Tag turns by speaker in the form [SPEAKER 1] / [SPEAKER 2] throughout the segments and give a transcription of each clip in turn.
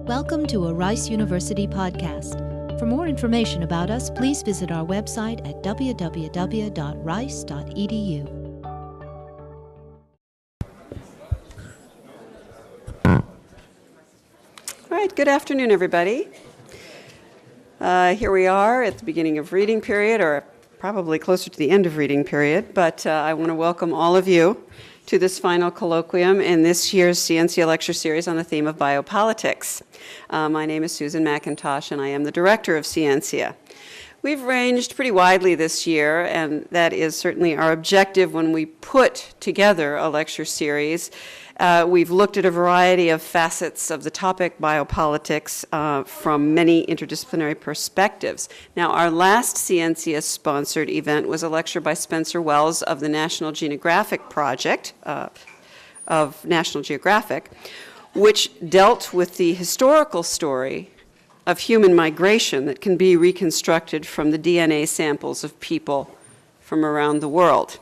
[SPEAKER 1] Welcome to a Rice University podcast. For more information about us, please visit our website at www.rice.edu.
[SPEAKER 2] All right, good afternoon, everybody. Here we are at the beginning of reading period, or probably closer to the end of reading period, but I want to welcome all of you to this final colloquium in this year's Scientia lecture series on the theme of biopolitics. My name is Susan McIntosh, and I am the director of Scientia. We've ranged pretty widely this year, and that is certainly our objective when we put together a lecture series. We've looked at a variety of facets of the topic biopolitics from many interdisciplinary perspectives. Now, our last Scientia-sponsored event was a lecture by Spencer Wells of the National Geographic Project of National Geographic, which dealt with the historical story of human migration that can be reconstructed from the DNA samples of people from around the world.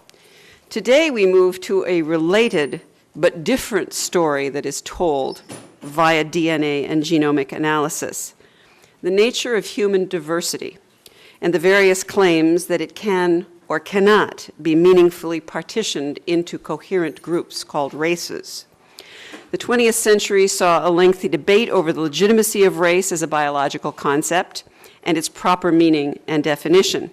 [SPEAKER 2] Today, we move to a related but different story that is told via DNA and genomic analysis. The nature of human diversity and the various claims that it can or cannot be meaningfully partitioned into coherent groups called races. The 20th century saw a lengthy debate over the legitimacy of race as a biological concept and its proper meaning and definition.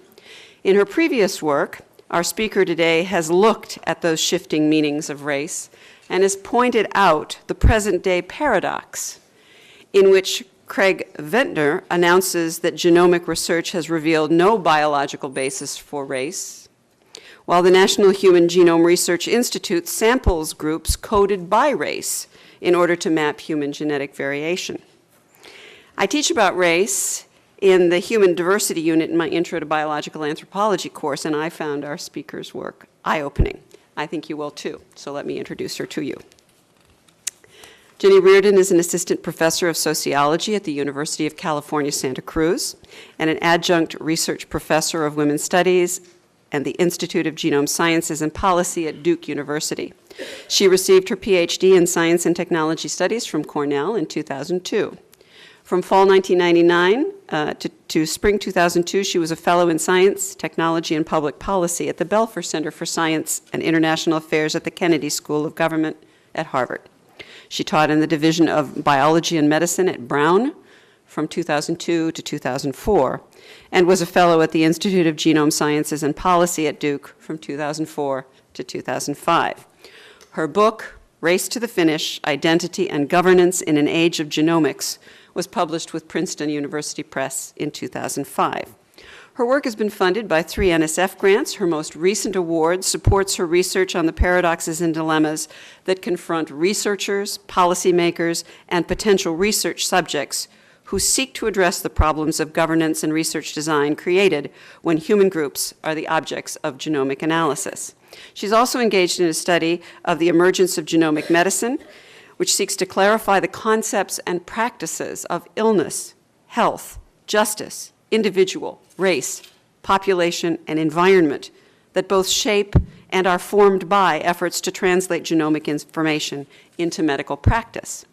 [SPEAKER 2] In her previous work, our speaker today has looked at those shifting meanings of race and has pointed out the present-day paradox in which Craig Ventnor announces that genomic research has revealed no biological basis for race, while the National Human Genome Research Institute samples groups coded by race in order to map human genetic variation. I teach about race in the Human Diversity Unit in my Intro to Biological Anthropology course, and I found our speaker's work eye-opening. I think you will too, so let me introduce her to you. Jenny Reardon is an assistant professor of sociology at the University of California, Santa Cruz, and an adjunct research professor of women's studies and the Institute of Genome Sciences and Policy at Duke University. She received her PhD in Science and Technology Studies from Cornell in 2002. From fall 1999 to spring 2002, she was a fellow in science, technology, and public policy at the Belfer Center for Science and International Affairs at the Kennedy School of Government at Harvard. She taught in the Division of Biology and Medicine at Brown from 2002 to 2004, and was a fellow at the Institute of Genome Sciences and Policy at Duke from 2004 to 2005. Her book, Race to the Finish, Identity and Governance in an Age of Genomics, was published with Princeton University Press in 2005. Her work has been funded by 3 NSF grants. Her most recent award supports her research on the paradoxes and dilemmas that confront researchers, policymakers, and potential research subjects who seek to address the problems of governance and research design created when human groups are the objects of genomic analysis. She's also engaged in a study of the emergence of genomic medicine, which seeks to clarify the concepts and practices of illness, health, justice, individual, race, population, and environment that both shape and are formed by efforts to translate genomic information into medical practice.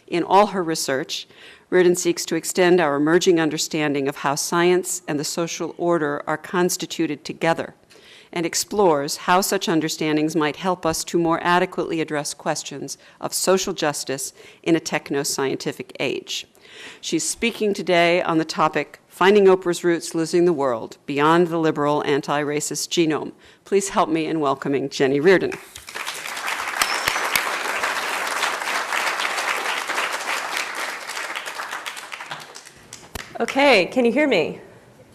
[SPEAKER 2] In all her research, Reardon seeks to extend our emerging understanding of how science and the social order are constituted together, and explores how such understandings might help us to more adequately address questions of social justice in a techno-scientific age. She's speaking today on the topic, Finding Oprah's Roots, Losing the World, Beyond the Liberal Anti-Racist Genome. Please help me in welcoming Jenny Reardon.
[SPEAKER 3] Okay, can you hear me?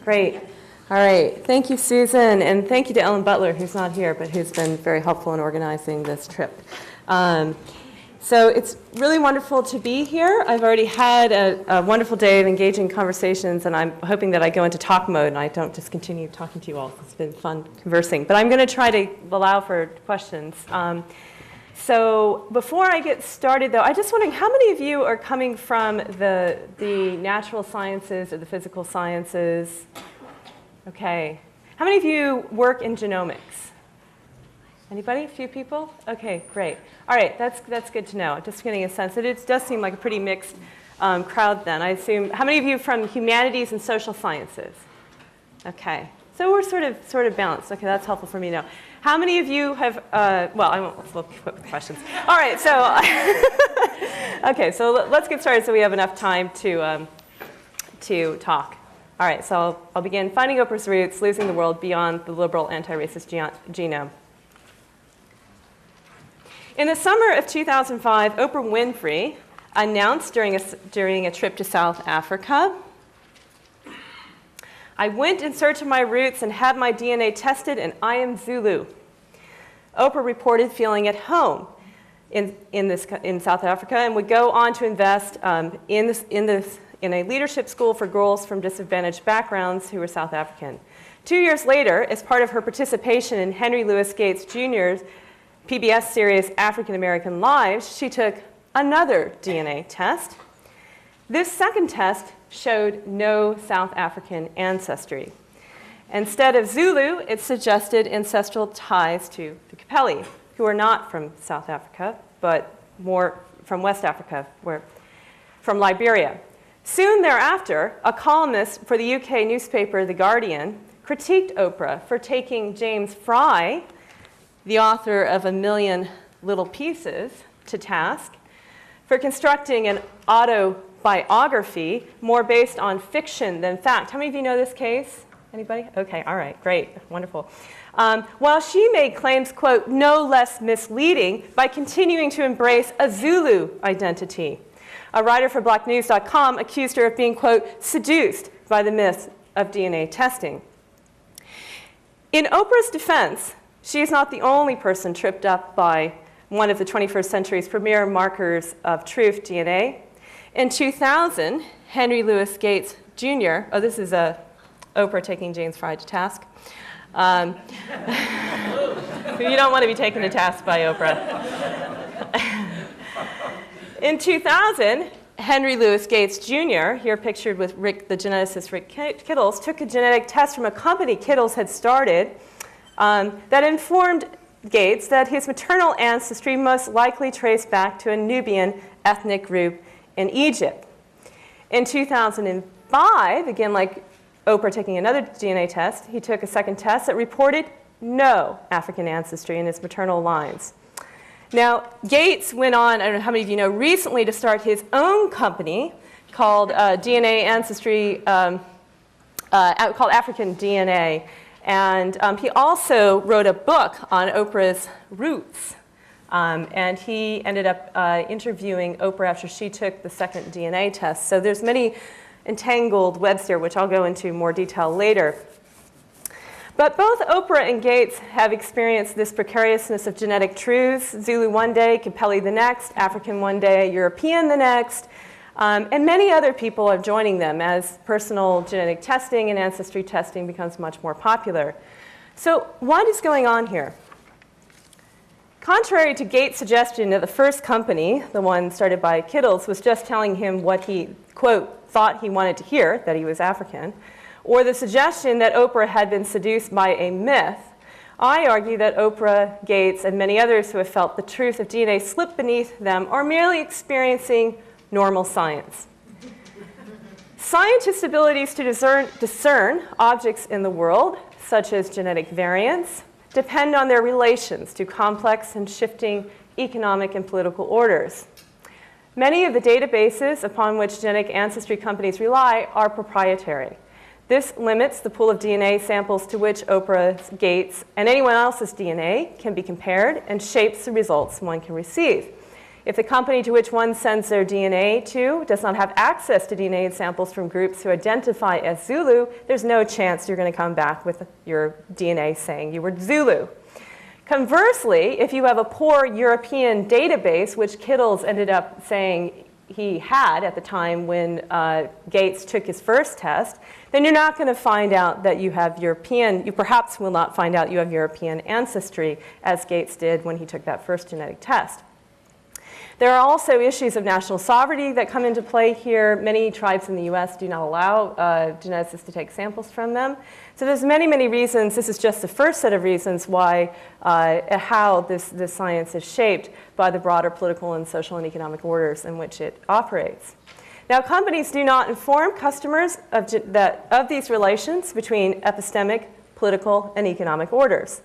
[SPEAKER 3] Great. All right, thank you, Susan, and thank you to Ellen Butler, who's not here, but who's been very helpful in organizing this trip. So it's really wonderful to be here. I've already had a wonderful day of engaging conversations, and I'm hoping that I go into talk mode and I don't just continue talking to you all. It's been fun conversing, but I'm going to try to allow for questions. So before I get started, though, I'm just wondering how many of you are coming from the natural sciences or the physical sciences? Okay. How many of you work in genomics? Anybody? A few people? Okay, great. All right, that's good to know. Just getting a sense. It does seem like a pretty mixed crowd then. I assume, how many of you from humanities and social sciences? Okay, so we're sort of balanced. Okay, that's helpful for me to know. How many of you have, well, I won't look with questions. All right, so, okay, so let's get started so we have enough time to talk. All right, so I'll begin. Finding Oprah's Roots, Losing the World Beyond the Liberal Anti-Racist Genome. In the summer of 2005, Oprah Winfrey announced during a trip to South Africa, "I went in search of my roots and had my DNA tested, and I am Zulu." Oprah reported feeling at home in South Africa and would go on to invest in a leadership school for girls from disadvantaged backgrounds who were South African. 2 years later, as part of her participation in Henry Louis Gates Jr.'s PBS series African American Lives, she took another DNA test. This second test showed no South African ancestry. Instead of Zulu, it suggested ancestral ties to the Kittles, who are not from South Africa, but more from West Africa, from Liberia. Soon thereafter, a columnist for the UK newspaper The Guardian critiqued Oprah for taking James Fry, the author of A Million Little Pieces, to task for constructing an autobiography more based on fiction than fact. How many of you know this case? Anybody? Okay, all right, great, wonderful. While she made claims, quote, no less misleading by continuing to embrace a Zulu identity. A writer for blacknews.com accused her of being, quote, seduced by the myth of DNA testing. In Oprah's defense, she is not the only person tripped up by one of the 21st century's premier markers of truth, DNA. In 2000, Henry Louis Gates Jr., oh, this is Oprah taking James Fry to task. You don't want to be taken to task by Oprah. In 2000, Henry Louis Gates Jr., here pictured with the geneticist Rick Kittles, took a genetic test from a company Kittles had started that informed Gates that his maternal ancestry most likely traced back to a Nubian ethnic group in Egypt. In 2005, again like Oprah taking another DNA test, he took a second test that reported no African ancestry in his maternal lines. Now, Gates went on, I don't know how many of you know, recently to start his own company called DNA Ancestry, called African DNA. And he also wrote a book on Oprah's roots. And he ended up interviewing Oprah after she took the second DNA test. So there's many entangled webs there, which I'll go into more detail later. But both Oprah and Gates have experienced this precariousness of genetic truths. Zulu one day, Kittles the next, African one day, European the next. And many other people are joining them as personal genetic testing and ancestry testing becomes much more popular. So what is going on here? Contrary to Gates' suggestion that the first company, the one started by Kittles, was just telling him what he, quote, thought he wanted to hear, that he was African, or the suggestion that Oprah had been seduced by a myth, I argue that Oprah, Gates, and many others who have felt the truth of DNA slip beneath them are merely experiencing normal science. Scientists' abilities to discern objects in the world, such as genetic variants, depend on their relations to complex and shifting economic and political orders. Many of the databases upon which genetic ancestry companies rely are proprietary. This limits the pool of DNA samples to which Oprah's, Gates, and anyone else's DNA can be compared and shapes the results one can receive. If the company to which one sends their DNA to does not have access to DNA samples from groups who identify as Zulu, there's no chance you're going to come back with your DNA saying you were Zulu. Conversely, if you have a poor European database, which Kittles ended up saying he had at the time when Gates took his first test, then you're not going to find out that you have European, you perhaps will not find out you have European ancestry, as Gates did when he took that first genetic test. There are also issues of national sovereignty that come into play here. Many tribes in the US do not allow geneticists to take samples from them. So there's many, many reasons. This is just the first set of reasons why, how this science is shaped by the broader political and social and economic orders in which it operates. Now, companies do not inform customers of these relations between epistemic, political, and economic orders.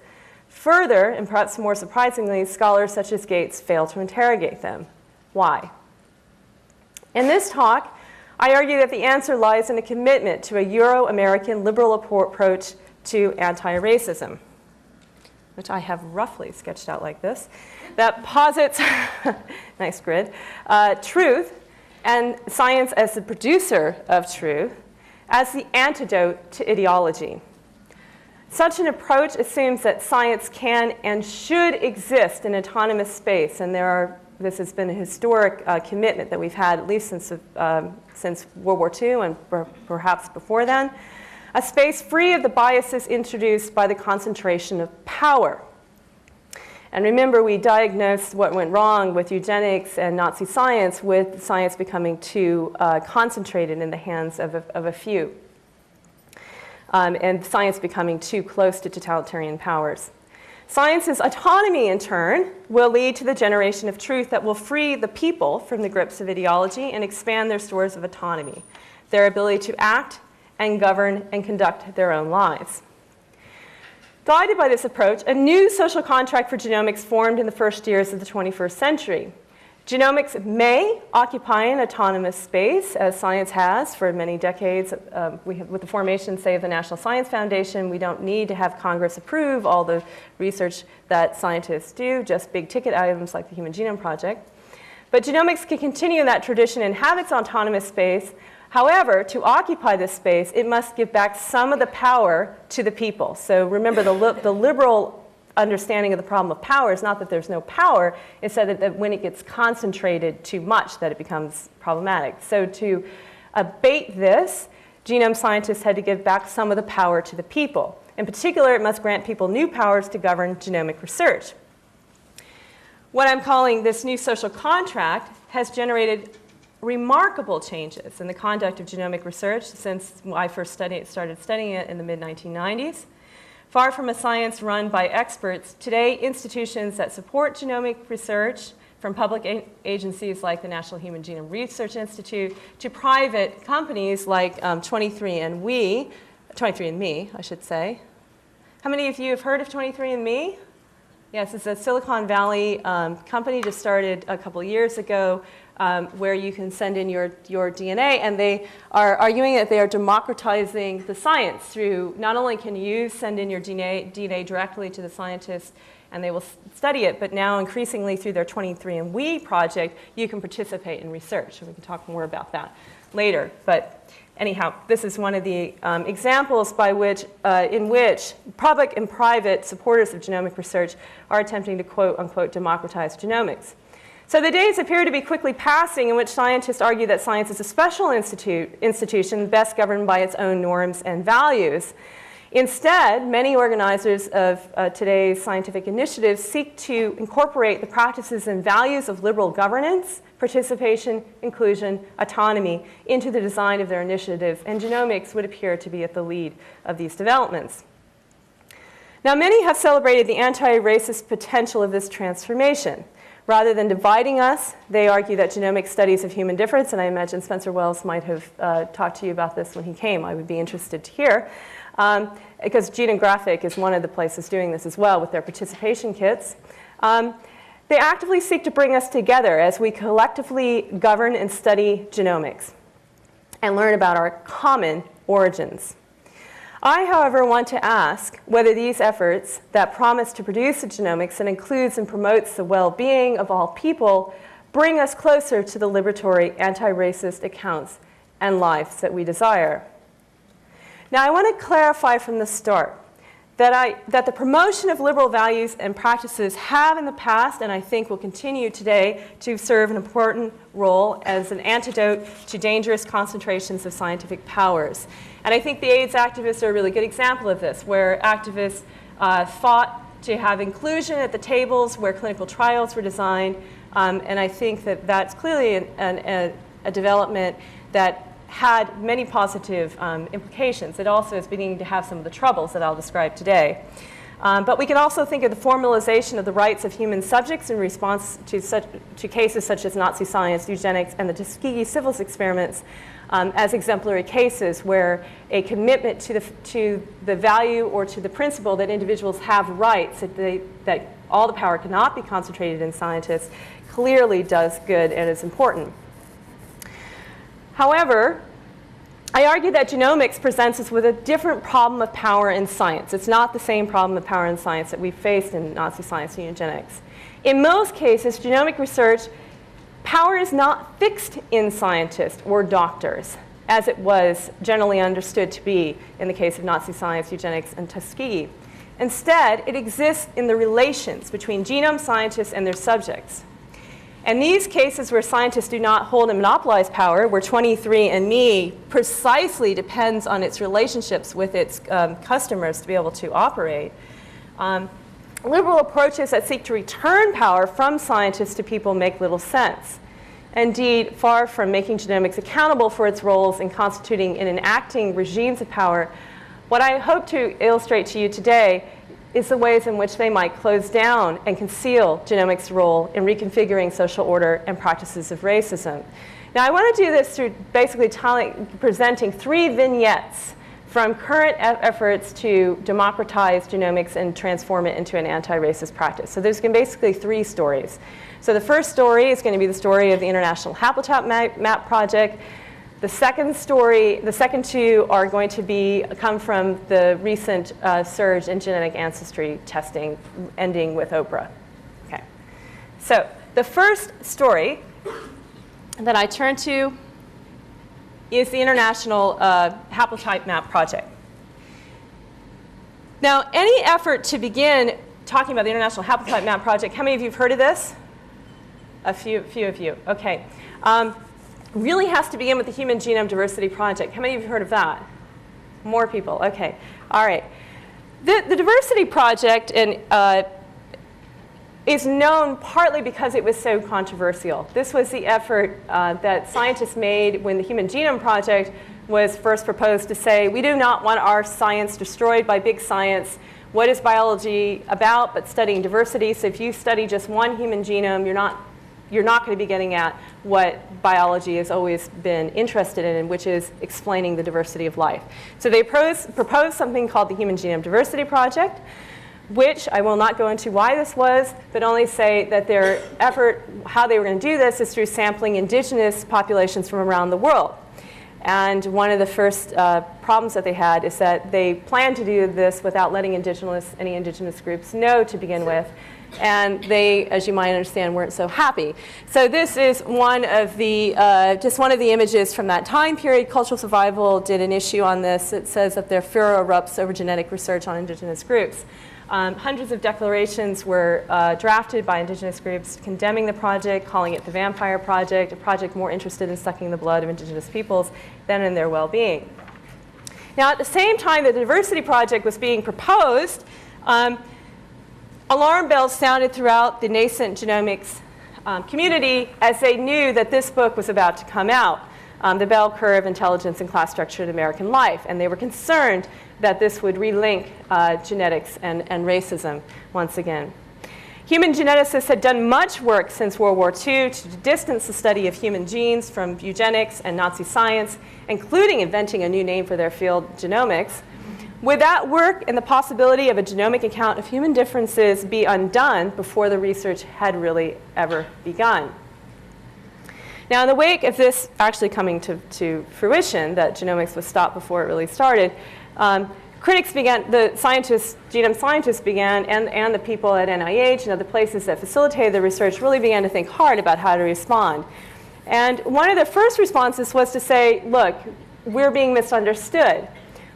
[SPEAKER 3] Further, and perhaps more surprisingly, scholars such as Gates fail to interrogate them. Why? In this talk, I argue that the answer lies in a commitment to a Euro-American liberal approach to anti-racism, which I have roughly sketched out like this, that posits, nice grid, truth and science as the producer of truth as the antidote to ideology. Such an approach assumes that science can and should exist in autonomous space, and this has been a historic commitment that we've had at least since World War II and perhaps before then, a space free of the biases introduced by the concentration of power. And remember, we diagnosed what went wrong with eugenics and Nazi science with science becoming too concentrated in the hands of a few, and science becoming too close to totalitarian powers. Science's autonomy, in turn, will lead to the generation of truth that will free the people from the grips of ideology and expand their stores of autonomy, their ability to act and govern and conduct their own lives. Guided by this approach, a new social contract for genomics formed in the first years of the 21st century. Genomics may occupy an autonomous space, as science has for many decades. With the formation, say, of the National Science Foundation, we don't need to have Congress approve all the research that scientists do, just big-ticket items like the Human Genome Project. But genomics can continue in that tradition and have its autonomous space. However, to occupy this space, it must give back some of the power to the people. So remember, the liberal understanding of the problem of power is not that there's no power, it's that when it gets concentrated too much that it becomes problematic. So to abate this, genome scientists had to give back some of the power to the people. In particular, it must grant people new powers to govern genomic research. What I'm calling this new social contract has generated remarkable changes in the conduct of genomic research since I first started studying it in the mid-1990s. Far from a science run by experts, today institutions that support genomic research, from public agencies like the National Human Genome Research Institute to private companies like 23andMe, I should say. How many of you have heard of 23andMe? Yes, it's a Silicon Valley company just started a couple years ago where you can send in your DNA, and they are arguing that they are democratizing the science through not only can you send in your DNA directly to the scientists and they will study it, but now increasingly through their 23andMe project, you can participate in research, and we can talk more about that later. But anyhow, this is one of the examples in which public and private supporters of genomic research are attempting to quote-unquote democratize genomics. So the days appear to be quickly passing in which scientists argue that science is a special institution best governed by its own norms and values. Instead, many organizers of today's scientific initiatives seek to incorporate the practices and values of liberal governance, participation, inclusion, autonomy into the design of their initiatives, and genomics would appear to be at the lead of these developments. Now, many have celebrated the anti-racist potential of this transformation. Rather than dividing us, they argue that genomic studies of human difference, and I imagine Spencer Wells might have talked to you about this when he came. I would be interested to hear. Because Genographic is one of the places doing this as well with their participation kits. They actively seek to bring us together as we collectively govern and study genomics and learn about our common origins. I, however, want to ask whether these efforts that promise to produce a genomics that includes and promotes the well-being of all people bring us closer to the liberatory anti-racist accounts and lives that we desire. Now, I want to clarify from the start that the promotion of liberal values and practices have in the past, and I think will continue today, to serve an important role as an antidote to dangerous concentrations of scientific powers. And I think the AIDS activists are a really good example of this, where activists fought to have inclusion at the tables where clinical trials were designed, and I think that that's clearly a development that had many positive implications. It also is beginning to have some of the troubles that I'll describe today. But we can also think of the formalization of the rights of human subjects in response to cases such as Nazi science, eugenics, and the Tuskegee civil experiments as exemplary cases where a commitment to the value or to the principle that individuals have rights, that all the power cannot be concentrated in scientists, clearly does good and is important. However, I argue that genomics presents us with a different problem of power in science. It's not the same problem of power in science that we faced in Nazi science and eugenics. In most cases, genomic research, power is not fixed in scientists or doctors, as it was generally understood to be in the case of Nazi science, eugenics, and Tuskegee. Instead, it exists in the relations between genome scientists and their subjects. And these cases where scientists do not hold and monopolize power, where 23andMe precisely depends on its relationships with its customers to be able to operate, liberal approaches that seek to return power from scientists to people make little sense. Indeed, far from making genomics accountable for its roles in constituting and enacting regimes of power, what I hope to illustrate to you today is the ways in which they might close down and conceal genomics' role in reconfiguring social order and practices of racism. Now, I want to do this through basically presenting 3 vignettes from current efforts to democratize genomics and transform it into an anti-racist practice. So there's basically 3 stories. So the first story is going to be the story of the International Habitat Map Project. The second 2 are going to come from the recent surge in genetic ancestry testing, ending with Oprah. Okay. So the first story that I turn to is the International Haplotype Map Project. Now, any effort to begin talking about the International Haplotype Map Project, how many of you have heard of this? A few of you. Okay. Really has to begin with the Human Genome Diversity Project. How many of you have heard of that? More people. Okay. All right. The Diversity Project is known partly because it was so controversial. This was the effort that scientists made when the Human Genome Project was first proposed to say, we do not want our science destroyed by big science. What is biology about but studying diversity? So if you study just one human genome, you're not going to be getting at what biology has always been interested in, which is explaining the diversity of life. So they proposed something called the Human Genome Diversity Project, which I will not go into why this was, but only say that their effort, how they were going to do this, is through sampling indigenous populations from around the world. And one of the first problems that they had is that they planned to do this without letting any indigenous groups know to begin with. And they, as you might understand, weren't so happy. So this is one of the, just one of the images from that time period. Cultural Survival did an issue on this. It says that their furor erupts over genetic research on indigenous groups. Hundreds of declarations were drafted by indigenous groups condemning the project, calling it the Vampire Project, a project more interested in sucking the blood of indigenous peoples than in their well-being. Now, at the same time that the Diversity Project was being proposed, alarm bells sounded throughout the nascent genomics community as they knew that this book was about to come out, The Bell Curve, Intelligence and Class Structure in American Life. And they were concerned that this would relink genetics and racism once again. Human geneticists had done much work since World War II to distance the study of human genes from eugenics and Nazi science, including inventing a new name for their field, genomics. Would that work and the possibility of a genomic account of human differences be undone before the research had really ever begun? Now, in the wake of this actually coming to fruition, that genomics was stopped before it really started, critics began, the scientists, genome scientists began, and the people at NIH and other places that facilitated the research really began to think hard about how to respond. And one of the first responses was to say, look, we're being misunderstood.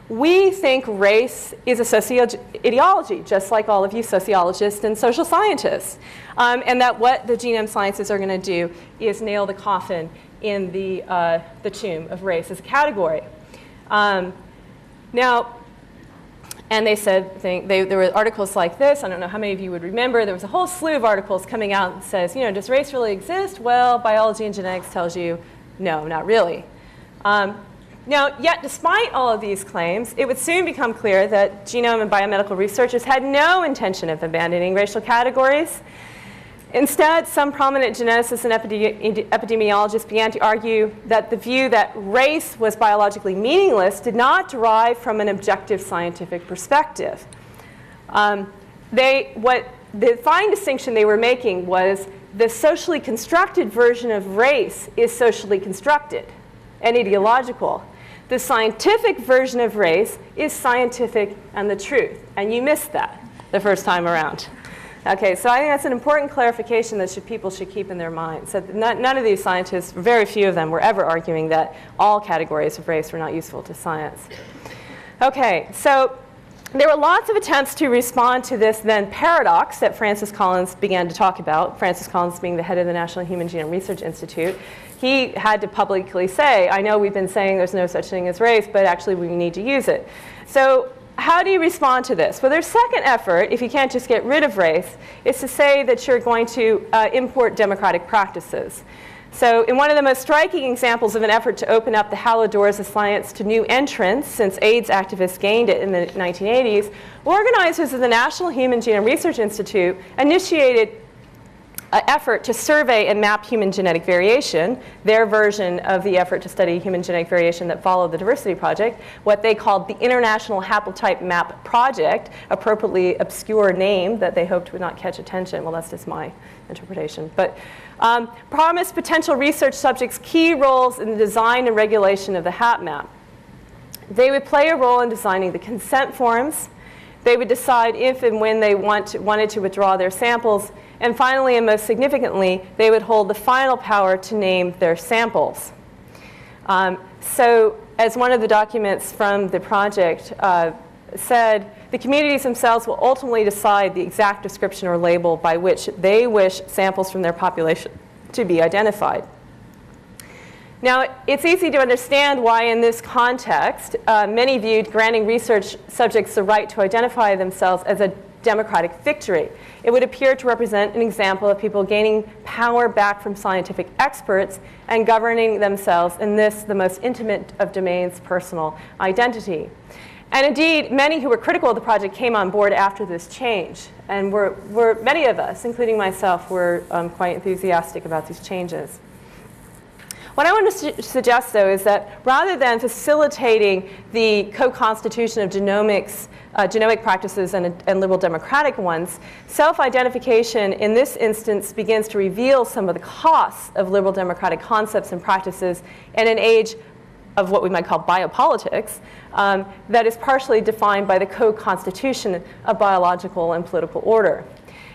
[SPEAKER 3] We think race is a socio-ideology, just like all of you sociologists and social scientists. And that what the genome sciences are going to do is nail the coffin in the tomb of race as a category. Now, and they said, there were articles like this. I don't know how many of you would remember. There was a whole slew of articles coming out that says, does race really exist? Well, biology and genetics tells you, no, not really. Now, yet despite all of these claims, it would soon become clear that genome and biomedical researchers had no intention of abandoning racial categories. Instead, some prominent geneticists and epidemiologists began to argue that the view that race was biologically meaningless did not derive from an objective scientific perspective. The fine distinction they were making was the socially constructed version of race is socially constructed and ideological. The scientific version of race is scientific and the truth. And you missed that the first time around. Okay, so I think that's an important clarification that people should keep in their minds. So none of these scientists, very few of them, were ever arguing that all categories of race were not useful to science. Okay, so there were lots of attempts to respond to this then paradox that Francis Collins began to talk about, Francis Collins being the head of the National Human Genome Research Institute. He had to publicly say, I know we've been saying there's no such thing as race, but actually we need to use it. So how do you respond to this? Well, their second effort, if you can't just get rid of race, is to say that you're going to import democratic practices. So in one of the most striking examples of an effort to open up the hallowed doors of science to new entrants, since AIDS activists gained it in the 1980s, organizers of the National Human Genome Research Institute initiated an effort to survey and map human genetic variation, their version of the effort to study human genetic variation that followed the Diversity Project, what they called the International Haplotype Map Project, appropriately obscure name that they hoped would not catch attention. Well, that's just my interpretation. But promised potential research subjects key roles in the design and regulation of the HapMap. They would play a role in designing the consent forms. They would decide if and when they wanted to withdraw their samples. And finally, and most significantly, they would hold the final power to name their samples. So as one of the documents from the project said, the communities themselves will ultimately decide the exact description or label by which they wish samples from their population to be identified. Now, it's easy to understand why in this context, many viewed granting research subjects the right to identify themselves as a democratic victory. It would appear to represent an example of people gaining power back from scientific experts and governing themselves in this, the most intimate of domains, personal identity. And indeed, many who were critical of the project came on board after this change. And many of us, including myself, were quite enthusiastic about these changes. What I want to suggest, though, is that rather than facilitating the co-constitution of genomics, genomic practices and liberal democratic ones, self-identification in this instance begins to reveal some of the costs of liberal democratic concepts and practices in an age of what we might call biopolitics that is partially defined by the co-constitution of biological and political order.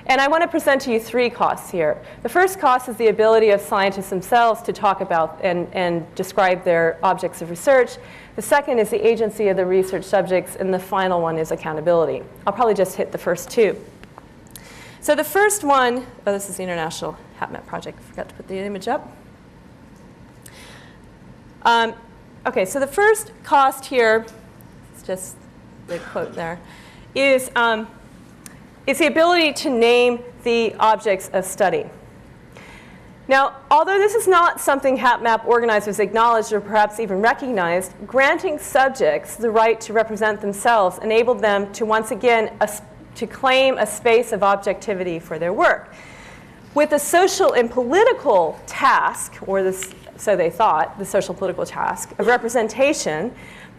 [SPEAKER 3] And I want to present to you three costs here. The first cost is the ability of scientists themselves to talk about and describe their objects of research. The second is the agency of the research subjects, and the final one is accountability. I'll probably just hit the first two. So the first one, oh, this is the International HapMap Project. I forgot to put the image up. Okay, so the first cost here, it's just the quote there, is it's the ability to name the objects of study. Now, although this is not something HapMap organizers acknowledged or perhaps even recognized, granting subjects the right to represent themselves enabled them to once again to claim a space of objectivity for their work. With the social and political task, or this, so they thought, the social political task of representation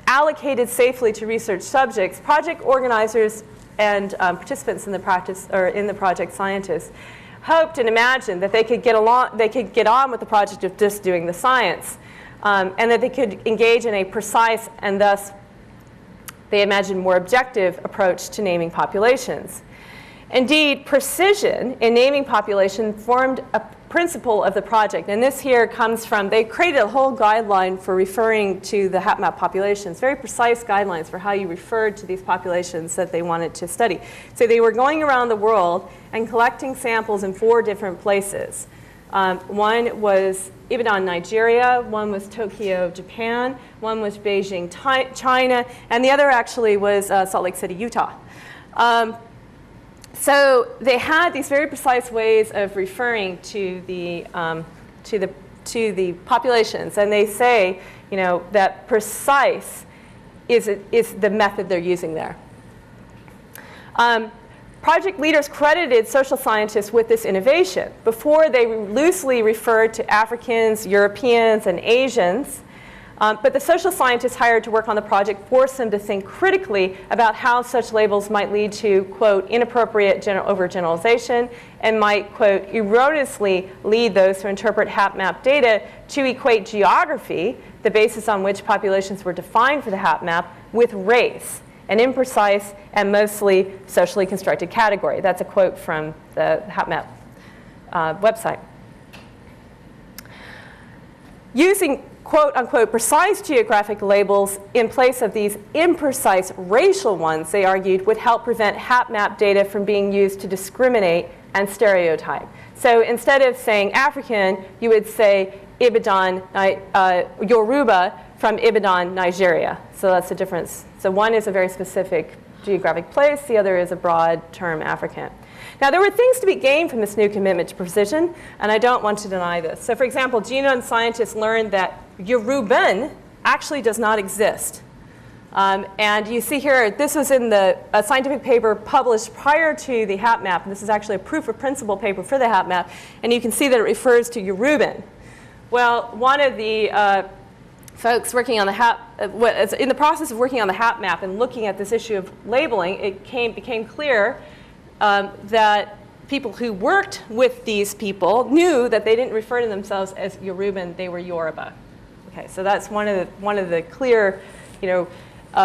[SPEAKER 3] allocated safely to research subjects, project organizers and participants in the practice, or in the project scientists, hoped and imagined that they could get on with the project of just doing the science, and that they could engage in a precise and thus, they imagined, more objective approach to naming populations. Indeed, precision in naming population formed a principle of the project. And this here comes from, they created a whole guideline for referring to the HapMap populations, very precise guidelines for how you referred to these populations that they wanted to study. So they were going around the world and collecting samples in 4 different places. One was Ibadan, Nigeria, one was Tokyo, Japan, one was Beijing, China, and the other actually was Salt Lake City, Utah. So they had these very precise ways of referring to to the populations, and they say, that precise is the method they're using there. Project leaders credited social scientists with this innovation. Before, they loosely referred to Africans, Europeans, and Asians. But the social scientists hired to work on the project forced them to think critically about how such labels might lead to, quote, inappropriate overgeneralization and might, quote, erroneously lead those who interpret HapMap data to equate geography, the basis on which populations were defined for the HapMap, with race, an imprecise and mostly socially constructed category. That's a quote from the HapMap website. Using quote-unquote precise geographic labels in place of these imprecise racial ones, they argued, would help prevent HapMap data from being used to discriminate and stereotype. So instead of saying African, you would say Ibadan, Yoruba from Ibadan, Nigeria. So that's the difference. So one is a very specific geographic place. The other is a broad term, African. Now, there were things to be gained from this new commitment to precision, and I don't want to deny this. So, for example, genome scientists learned that Yoruban actually does not exist. And you see here, this was in a scientific paper published prior to the HapMap. This is actually a proof of principle paper for the HapMap. And you can see that it refers to Yoruban. Well, one of the folks working on the in the process of working on the HapMap and looking at this issue of labeling, it became clear that people who worked with these people knew that they didn't refer to themselves as Yoruban, they were Yoruba. Okay, so that's one of the clear,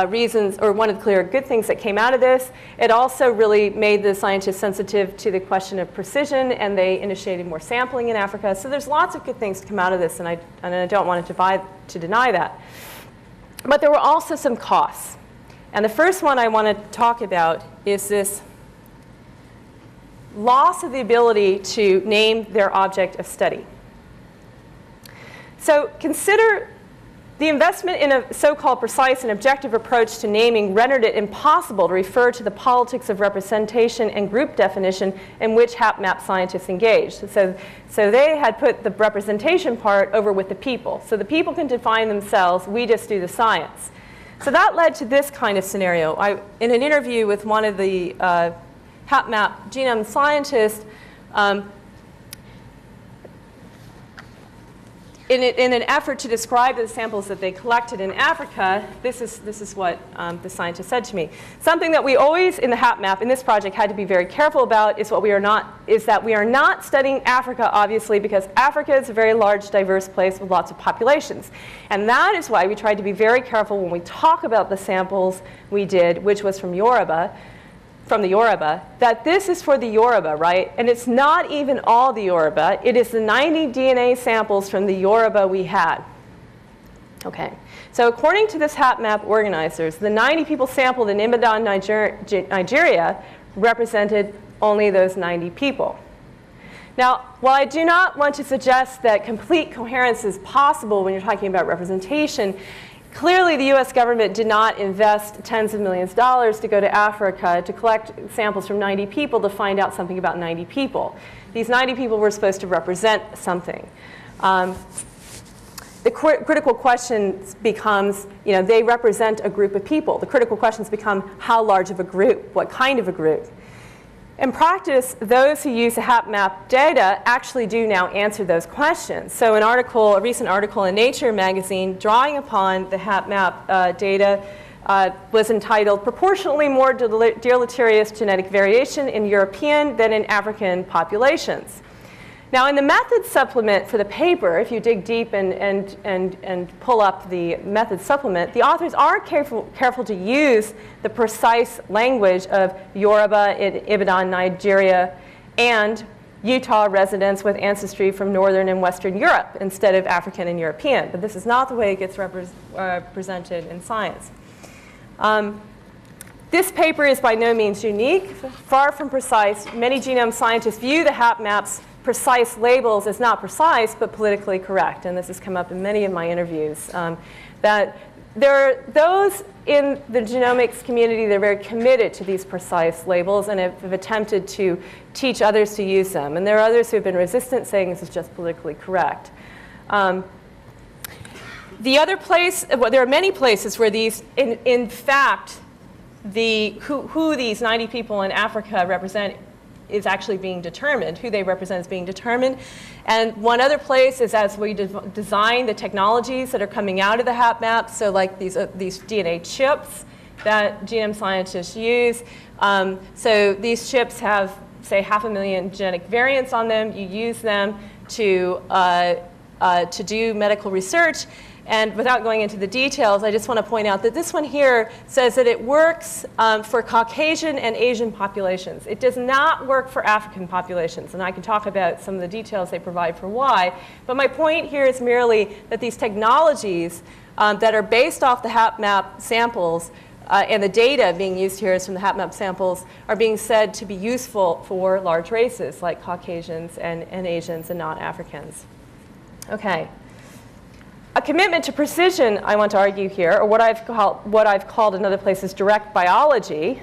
[SPEAKER 3] reasons, or one of the clear good things that came out of this. It also really made the scientists sensitive to the question of precision, and they initiated more sampling in Africa. So there's lots of good things to come out of this, and I don't want to deny that. But there were also some costs. And the first one I want to talk about is this loss of the ability to name their object of study. So consider the investment in a so-called precise and objective approach to naming rendered it impossible to refer to the politics of representation and group definition in which HapMap scientists engaged. So they had put the representation part over with the people. So the people can define themselves, we just do the science. So that led to this kind of scenario. In an interview with one of the HapMap genome scientists, in an effort to describe the samples that they collected in Africa, this is what the scientist said to me. Something that we always in the HapMap in this project had to be very careful about is that we are not studying Africa, obviously, because Africa is a very large, diverse place with lots of populations. And that is why we tried to be very careful when we talk about the samples we did, which was from the Yoruba, that this is for the Yoruba, right? And it's not even all the Yoruba. It is the 90 DNA samples from the Yoruba we had. Okay. So according to this HapMap organizers, the 90 people sampled in Ibadan, Nigeria, represented only those 90 people. Now, while I do not want to suggest that complete coherence is possible when you're talking about representation, clearly, the US government did not invest tens of millions of dollars to go to Africa to collect samples from 90 people to find out something about 90 people. These 90 people were supposed to represent something. The critical question becomes, they represent a group of people. The critical questions become how large of a group, what kind of a group. In practice, those who use the HapMap data actually do now answer those questions. So a recent article in Nature magazine drawing upon the HapMap data was entitled, "Proportionally More Deleterious Genetic Variation in European than in African Populations." Now, in the methods supplement for the paper, if you dig deep and pull up the methods supplement, the authors are careful to use the precise language of Yoruba in Ibadan, Nigeria, and Utah residents with ancestry from Northern and Western Europe instead of African and European. But this is not the way it gets presented in science. This paper is by no means unique. Far from precise, many genome scientists view the HapMap's precise labels as not precise, but politically correct. And this has come up in many of my interviews. That there are those in the genomics community that are very committed to these precise labels and have attempted to teach others to use them. And there are others who have been resistant, saying this is just politically correct. The other place, well, there are many places where these, in fact, who these 90 people in Africa represent is actually being determined, who they represent is being determined. And one other place is as we design the technologies that are coming out of the HapMap, so like these DNA chips that genome scientists use. So these chips have, say, 500,000 genetic variants on them. You use them to do medical research. And without going into the details, I just want to point out that this one here says that it works for Caucasian and Asian populations. It does not work for African populations. And I can talk about some of the details they provide for why. But my point here is merely that these technologies that are based off the HapMap samples and the data being used here is from the HapMap samples are being said to be useful for large races like Caucasians and Asians and not Africans. Okay. A commitment to precision, I want to argue here, or what I've called in other places direct biology,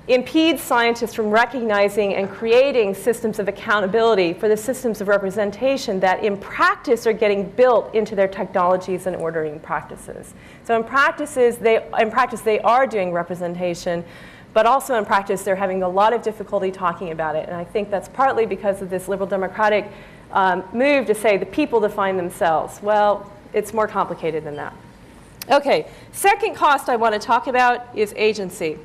[SPEAKER 3] impedes scientists from recognizing and creating systems of accountability for the systems of representation that in practice are getting built into their technologies and ordering practices. So in practice they are doing representation, but also in practice they're having a lot of difficulty talking about it. And I think that's partly because of this liberal democratic move to say the people define themselves. Well, it's more complicated than that. Okay, second cost I want to talk about is agency.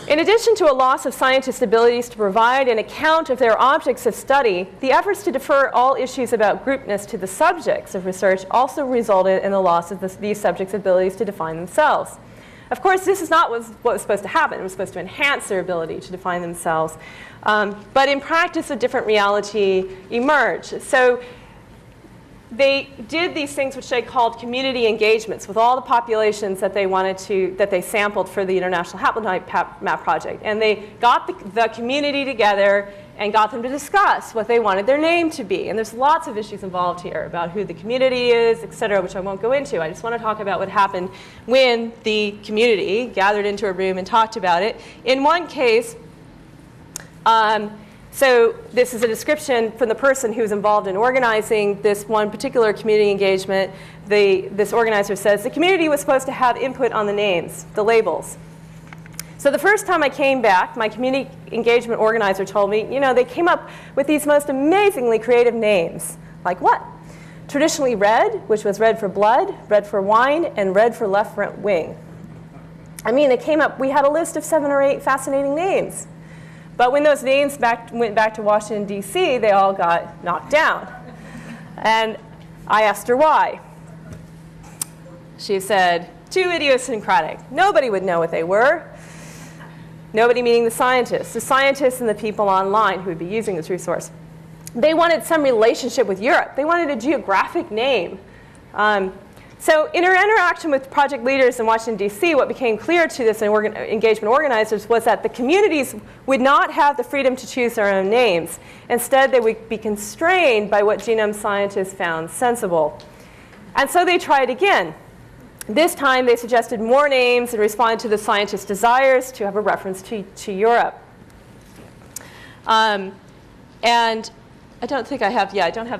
[SPEAKER 3] In addition to a loss of scientists' abilities to provide an account of their objects of study, the efforts to defer all issues about groupness to the subjects of research also resulted in the loss of these subjects' abilities to define themselves. Of course, this is not what was supposed to happen. It was supposed to enhance their ability to define themselves. But in practice, a different reality emerged. So they did these things which they called community engagements with all the populations that they sampled for the International HapMap project. And they got the community together and got them to discuss what they wanted their name to be. And there's lots of issues involved here about who the community is, et cetera, which I won't go into. I just want to talk about what happened when the community gathered into a room and talked about it. In one case, so this is a description from the person who was involved in organizing this one particular community engagement. This organizer says, the community was supposed to have input on the names, the labels. So the first time I came back, my community engagement organizer told me, they came up with these most amazingly creative names. Like what? Traditionally red, which was red for blood, red for wine, and red for left front wing. I mean, we had a list of 7 or 8 fascinating names. But when those names went back to Washington, D.C., they all got knocked down. And I asked her why. She said, too idiosyncratic. Nobody would know what they were. Nobody meaning the scientists and the people online who would be using this resource. They wanted some relationship with Europe. They wanted a geographic name. So in her interaction with project leaders in Washington, D.C., what became clear to this engagement organizers was that the communities would not have the freedom to choose their own names. Instead, they would be constrained by what genome scientists found sensible. And so they tried again. This time, they suggested more names and responded to the scientists' desires to have a reference to Europe. And I don't think I have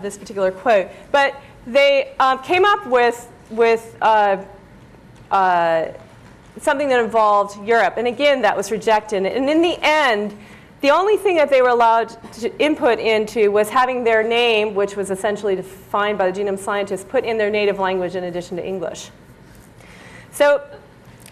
[SPEAKER 3] this particular quote. But they came up with something that involved Europe. And again, that was rejected. And in the end, the only thing that they were allowed to input into was having their name, which was essentially defined by the genome scientists, put in their native language in addition to English. So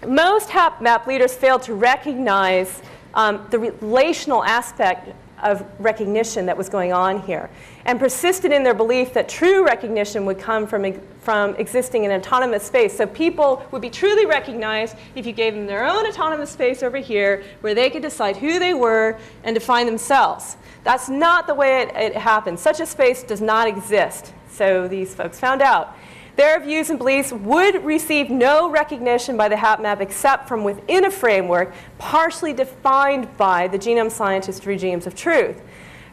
[SPEAKER 3] most HapMap leaders failed to recognize the relational aspect of recognition that was going on here, and persisted in their belief that true recognition would come from existing in an autonomous space. So people would be truly recognized if you gave them their own autonomous space over here where they could decide who they were and define themselves. That's not the way it happens. Such a space does not exist. So these folks found out. Their views and beliefs would receive no recognition by the HapMap except from within a framework partially defined by the genome scientist regimes of truth.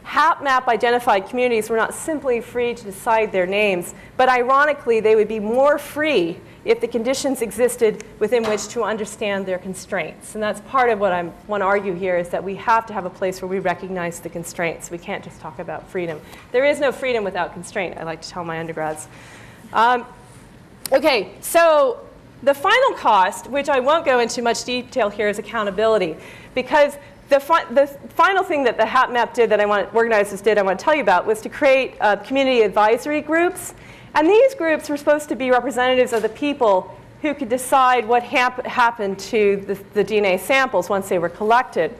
[SPEAKER 3] HapMap identified communities were not simply free to decide their names, but ironically, they would be more free if the conditions existed within which to understand their constraints. And that's part of what I want to argue here, is that we have to have a place where we recognize the constraints. We can't just talk about freedom. There is no freedom without constraint, I like to tell my undergrads. OK, so the final cost, which I won't go into much detail here, is accountability. Because the final thing that the HapMap did that organizers did I want to tell you about was to create community advisory groups. And these groups were supposed to be representatives of the people who could decide what happened to the DNA samples once they were collected.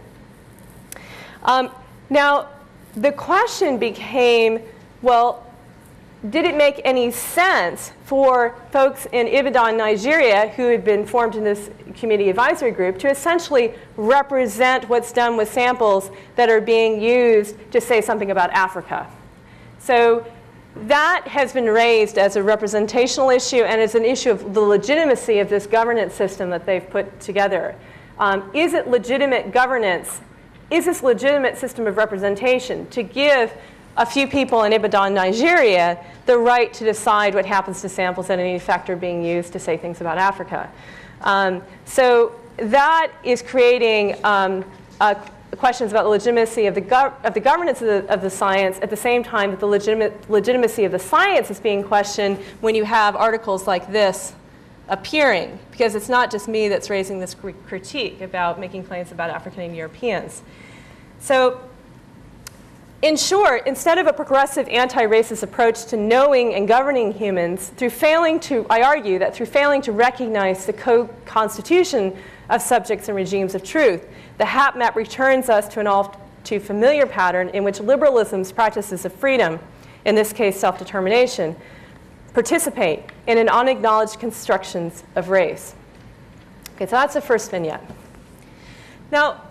[SPEAKER 3] Now, the question became, well, did it make any sense for folks in Ibadan, Nigeria, who had been formed in this community advisory group, to essentially represent what's done with samples that are being used to say something about Africa? So that has been raised as a representational issue and as an issue of the legitimacy of this governance system that they've put together. Is it legitimate governance? Is this legitimate system of representation to give a few people in Ibadan, Nigeria, the right to decide what happens to samples that in effect are being used to say things about Africa? So that is creating questions about the legitimacy of the governance of the science, at the same time that the legitimacy of the science is being questioned when you have articles like this appearing. Because it's not just me that's raising this critique about making claims about African and Europeans. So in short, instead of a progressive anti-racist approach to knowing and governing humans, I argue that through failing to recognize the co-constitution of subjects and regimes of truth, the HapMap returns us to an all-too-familiar pattern in which liberalism's practices of freedom, in this case self-determination, participate in an unacknowledged constructions of race. Okay, so that's the first vignette. Now,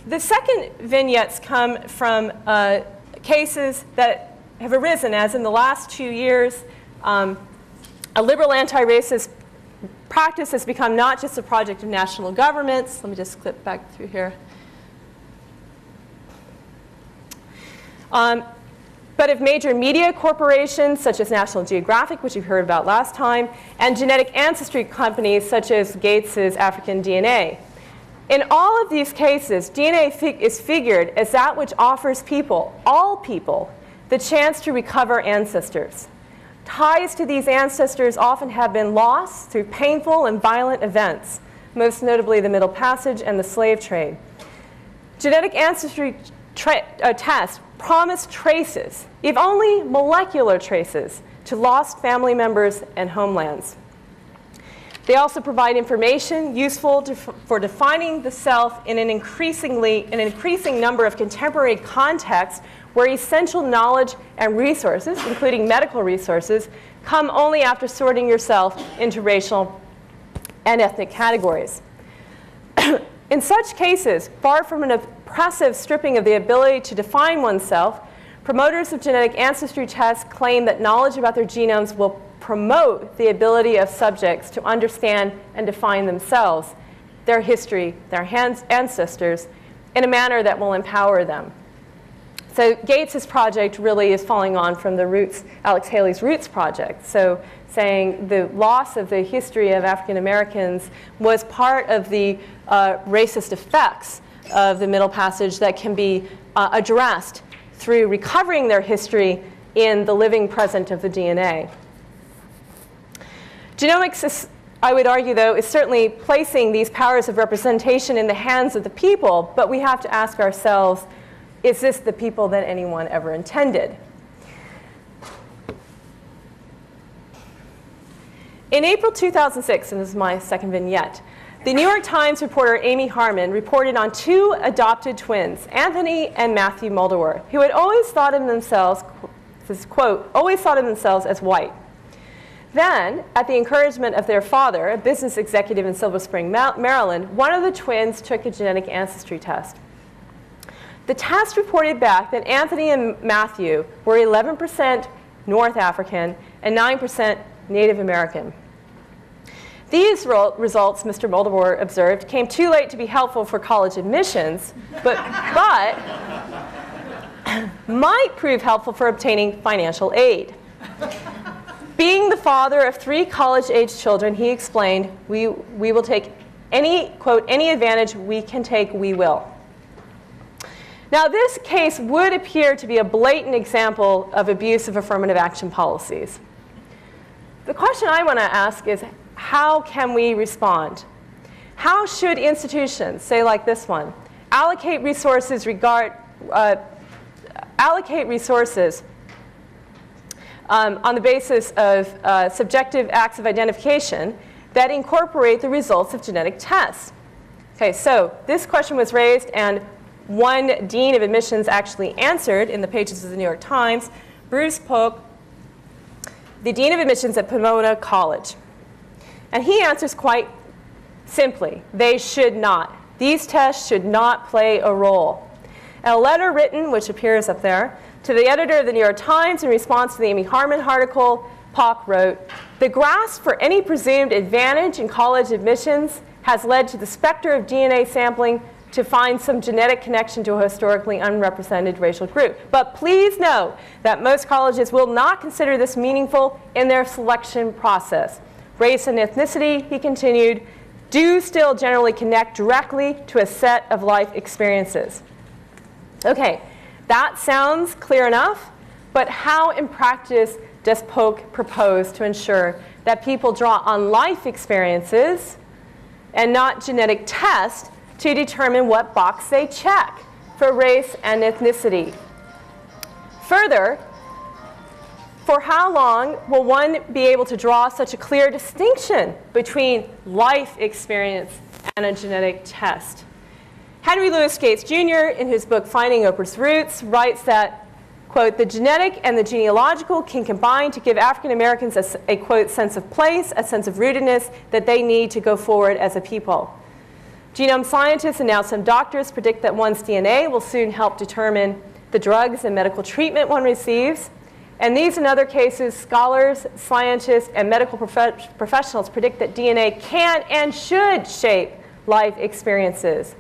[SPEAKER 3] the second vignettes come from cases that have arisen, as in the last 2 years, a liberal anti-racist practice has become not just a project of national governments. Let me just clip back through here. But of major media corporations, such as National Geographic, which you heard about last time, and genetic ancestry companies, such as Gates's African DNA. In all of these cases, DNA is figured as that which offers people, all people, the chance to recover ancestors. Ties to these ancestors often have been lost through painful and violent events, most notably the Middle Passage and the slave trade. Genetic ancestry tests promise traces, if only molecular traces, to lost family members and homelands. They also provide information useful for defining the self in an increasing number of contemporary contexts where essential knowledge and resources, including medical resources, come only after sorting yourself into racial and ethnic categories. In such cases, far from an oppressive stripping of the ability to define oneself, promoters of genetic ancestry tests claim that knowledge about their genomes will promote the ability of subjects to understand and define themselves, their history, their ancestors, in a manner that will empower them. So Gates's project really is following on from the Alex Haley's Roots project. So saying the loss of the history of African Americans was part of the racist effects of the Middle Passage that can be addressed through recovering their history in the living present of the DNA. Genomics is, I would argue, though, is certainly placing these powers of representation in the hands of the people, but we have to ask ourselves, is this the people that anyone ever intended? In April 2006, and this is my second vignette, the New York Times reporter Amy Harmon reported on two adopted twins, Anthony and Matthew Moldawer, who had always thought of themselves, this is quote, always thought of themselves as white. Then, at the encouragement of their father, a business executive in Silver Spring, Maryland, one of the twins took a genetic ancestry test. The test reported back that Anthony and Matthew were 11% North African and 9% Native American. These results, Mr. Moldawer observed, came too late to be helpful for college admissions, but might prove helpful for obtaining financial aid. Being the father of 3 college-age children, he explained, we will take any, quote, any advantage we can take, we will. Now, this case would appear to be a blatant example of abuse of affirmative action policies. The question I want to ask is, how can we respond? How should institutions, say like this one, allocate resources on the basis of subjective acts of identification that incorporate the results of genetic tests? Okay, so this question was raised, and one dean of admissions actually answered in the pages of the New York Times, Bruce Polk, the dean of admissions at Pomona College. And he answers quite simply, they should not. These tests should not play a role. And a letter written, which appears up there, to the editor of the New York Times in response to the Amy Harmon article, Polk wrote, "The grasp for any presumed advantage in college admissions has led to the specter of DNA sampling to find some genetic connection to a historically unrepresented racial group. But please know that most colleges will not consider this meaningful in their selection process. Race and ethnicity," he continued, "do still generally connect directly to a set of life experiences." Okay, that sounds clear enough, but how in practice does Polk propose to ensure that people draw on life experiences and not genetic tests to determine what box they check for race and ethnicity? Further, for how long will one be able to draw such a clear distinction between life experience and a genetic test? Henry Louis Gates Jr., in his book Finding Oprah's Roots, writes that, quote, "The genetic and the genealogical can combine to give African Americans a, quote, sense of place, a sense of rootedness that they need to go forward as a people. Genome scientists and now some doctors predict that one's DNA will soon help determine the drugs and medical treatment one receives. And these and other cases, scholars, scientists, and medical professionals predict that DNA can and should shape life experiences.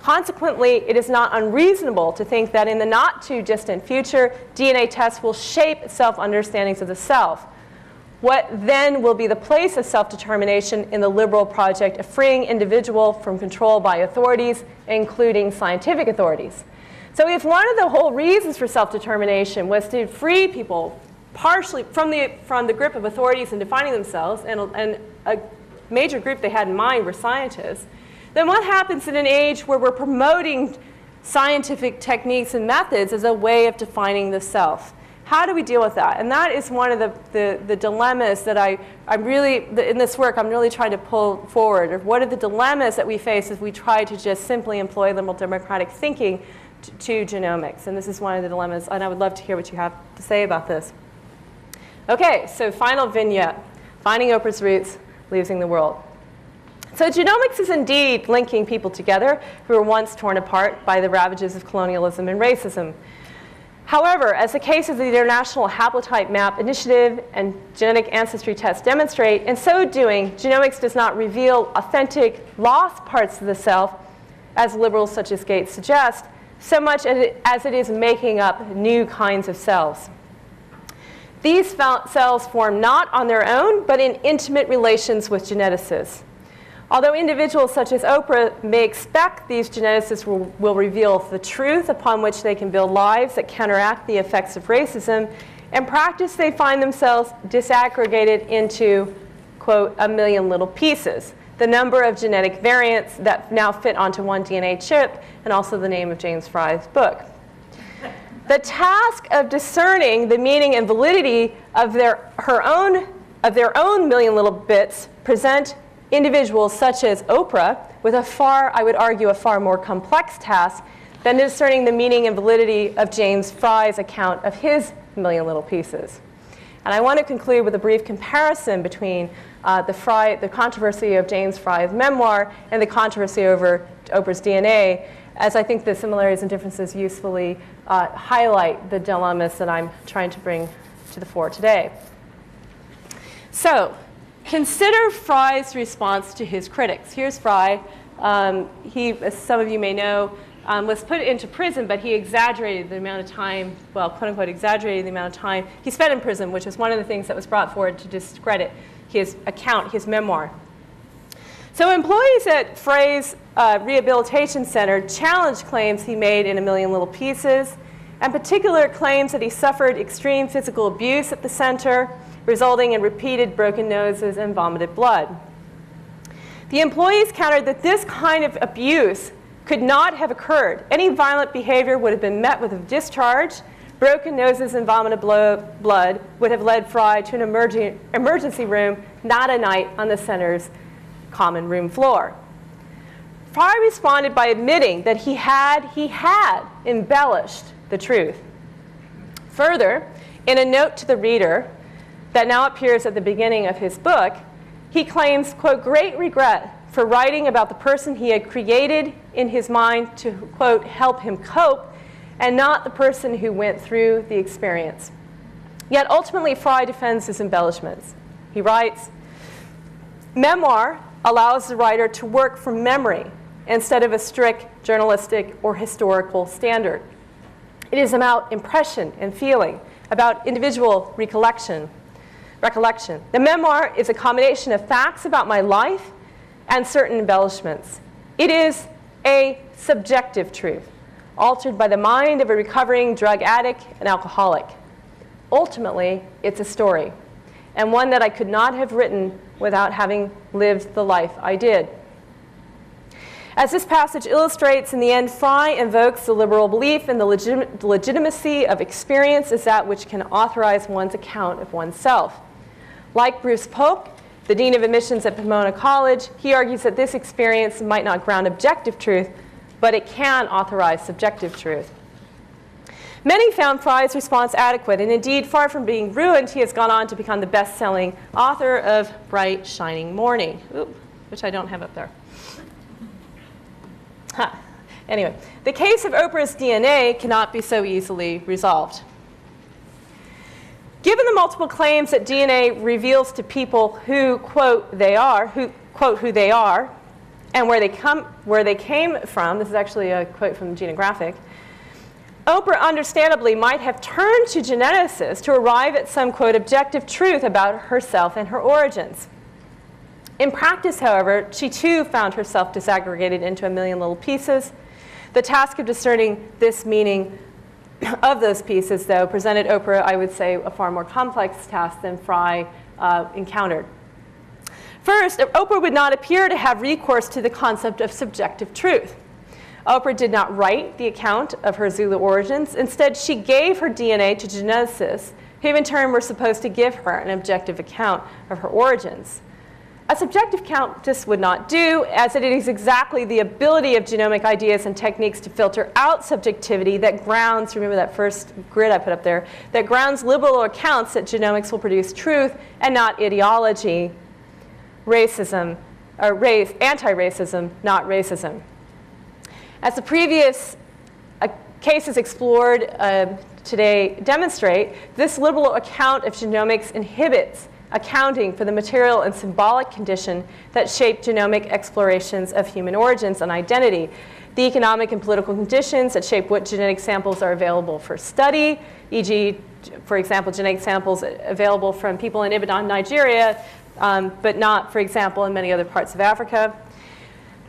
[SPEAKER 3] Consequently, it is not unreasonable to think that in the not too distant future, DNA tests will shape self-understandings of the self. What then will be the place of self-determination in the liberal project of freeing individual from control by authorities, including scientific authorities?" So if one of the whole reasons for self-determination was to free people partially from the grip of authorities in defining themselves, and a major group they had in mind were scientists, then what happens in an age where we're promoting scientific techniques and methods as a way of defining the self? How do we deal with that? And that is one of the dilemmas that I'm really, in this work, I'm really trying to pull forward. Or what are the dilemmas that we face as we try to just simply employ liberal democratic thinking to genomics? And this is one of the dilemmas, and I would love to hear what you have to say about this. Okay, so final vignette, Finding Oprah's Roots, Losing the World. So genomics is indeed linking people together who were once torn apart by the ravages of colonialism and racism. However, as the case of the International Haplotype Map Initiative and genetic ancestry tests demonstrate, in so doing, genomics does not reveal authentic, lost parts of the self, as liberals such as Gates suggest, so much as it is making up new kinds of cells. These cells form not on their own, but in intimate relations with geneticists. Although individuals such as Oprah may expect these geneticists will reveal the truth upon which they can build lives that counteract the effects of racism, in practice they find themselves disaggregated into, quote, a million little pieces, the number of genetic variants that now fit onto one DNA chip, and also the name of James Fry's book. The task of discerning the meaning and validity of their own million little bits present individuals such as Oprah with I would argue, a far more complex task than discerning the meaning and validity of James Fry's account of his million little pieces. And I want to conclude with a brief comparison between the controversy of James Fry's memoir and the controversy over Oprah's DNA, as I think the similarities and differences usefully highlight the dilemmas that I'm trying to bring to the fore today. So, consider Fry's response to his critics. Here's Fry. He, as some of you may know, was put into prison, but he exaggerated the amount of time, well, quote unquote, exaggerated the amount of time he spent in prison, which is one of the things that was brought forward to discredit his account, his memoir. So employees at Frey's Rehabilitation Center challenged claims he made in A Million Little Pieces, and particular claims that he suffered extreme physical abuse at the center, resulting in repeated broken noses and vomited blood. The employees countered that this kind of abuse could not have occurred. Any violent behavior would have been met with a discharge. Broken noses and vomited blood would have led Frey to an emergency room, not a night on the center's common room floor. Frey responded by admitting that he had embellished the truth. Further, in a note to the reader that now appears at the beginning of his book, he claims, quote, great regret for writing about the person he had created in his mind to, quote, help him cope, and not the person who went through the experience. Yet ultimately, Frey defends his embellishments. He writes, memoir allows the writer to work from memory instead of a strict journalistic or historical standard. It is about impression and feeling, about individual recollection. The memoir is a combination of facts about my life and certain embellishments. It is a subjective truth, altered by the mind of a recovering drug addict and alcoholic. Ultimately, it's a story, and one that I could not have written without having lived the life I did. As this passage illustrates, in the end, Frey invokes the liberal belief in the legitimacy of experience as that which can authorize one's account of oneself. Like Bruce Polk, the dean of admissions at Pomona College, he argues that this experience might not ground objective truth, but it can authorize subjective truth. Many found Frey's response adequate, and indeed, far from being ruined, he has gone on to become the best-selling author of Bright Shining Morning, which I don't have up there. Anyway, the case of Oprah's DNA cannot be so easily resolved. Given the multiple claims that DNA reveals to people who, quote, they are, who, quote, who they are, and where they came from, this is actually a quote from Genographic, Oprah understandably might have turned to geneticists to arrive at some, quote, objective truth about herself and her origins. In practice, however, she too found herself disaggregated into a million little pieces. The task of discerning this meaning of those pieces, though, presented Oprah, I would say, a far more complex task than Frey encountered. First, Oprah would not appear to have recourse to the concept of subjective truth. Oprah did not write the account of her Zulu origins. Instead, she gave her DNA to geneticists, who in turn were supposed to give her an objective account of her origins. A subjective count just would not do, as it is exactly the ability of genomic ideas and techniques to filter out subjectivity that grounds, remember that first grid I put up there, that grounds liberal accounts that genomics will produce truth and not ideology, racism, or anti-racism, not racism. As the previous cases explored today demonstrate, this liberal account of genomics inhibits accounting for the material and symbolic condition that shape genomic explorations of human origins and identity, the economic and political conditions that shape what genetic samples are available for study, e.g., for example, genetic samples available from people in Ibadan, Nigeria, but not, for example, in many other parts of Africa.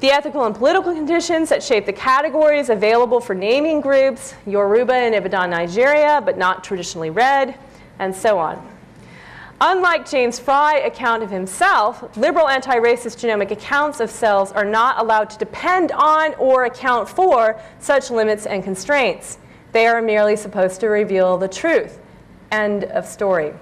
[SPEAKER 3] The ethical and political conditions that shape the categories available for naming groups, Yoruba in Ibadan, Nigeria, but not traditionally red, and so on. Unlike James Frey's account of himself, liberal anti-racist genomic accounts of cells are not allowed to depend on or account for such limits and constraints. They are merely supposed to reveal the truth. End of story.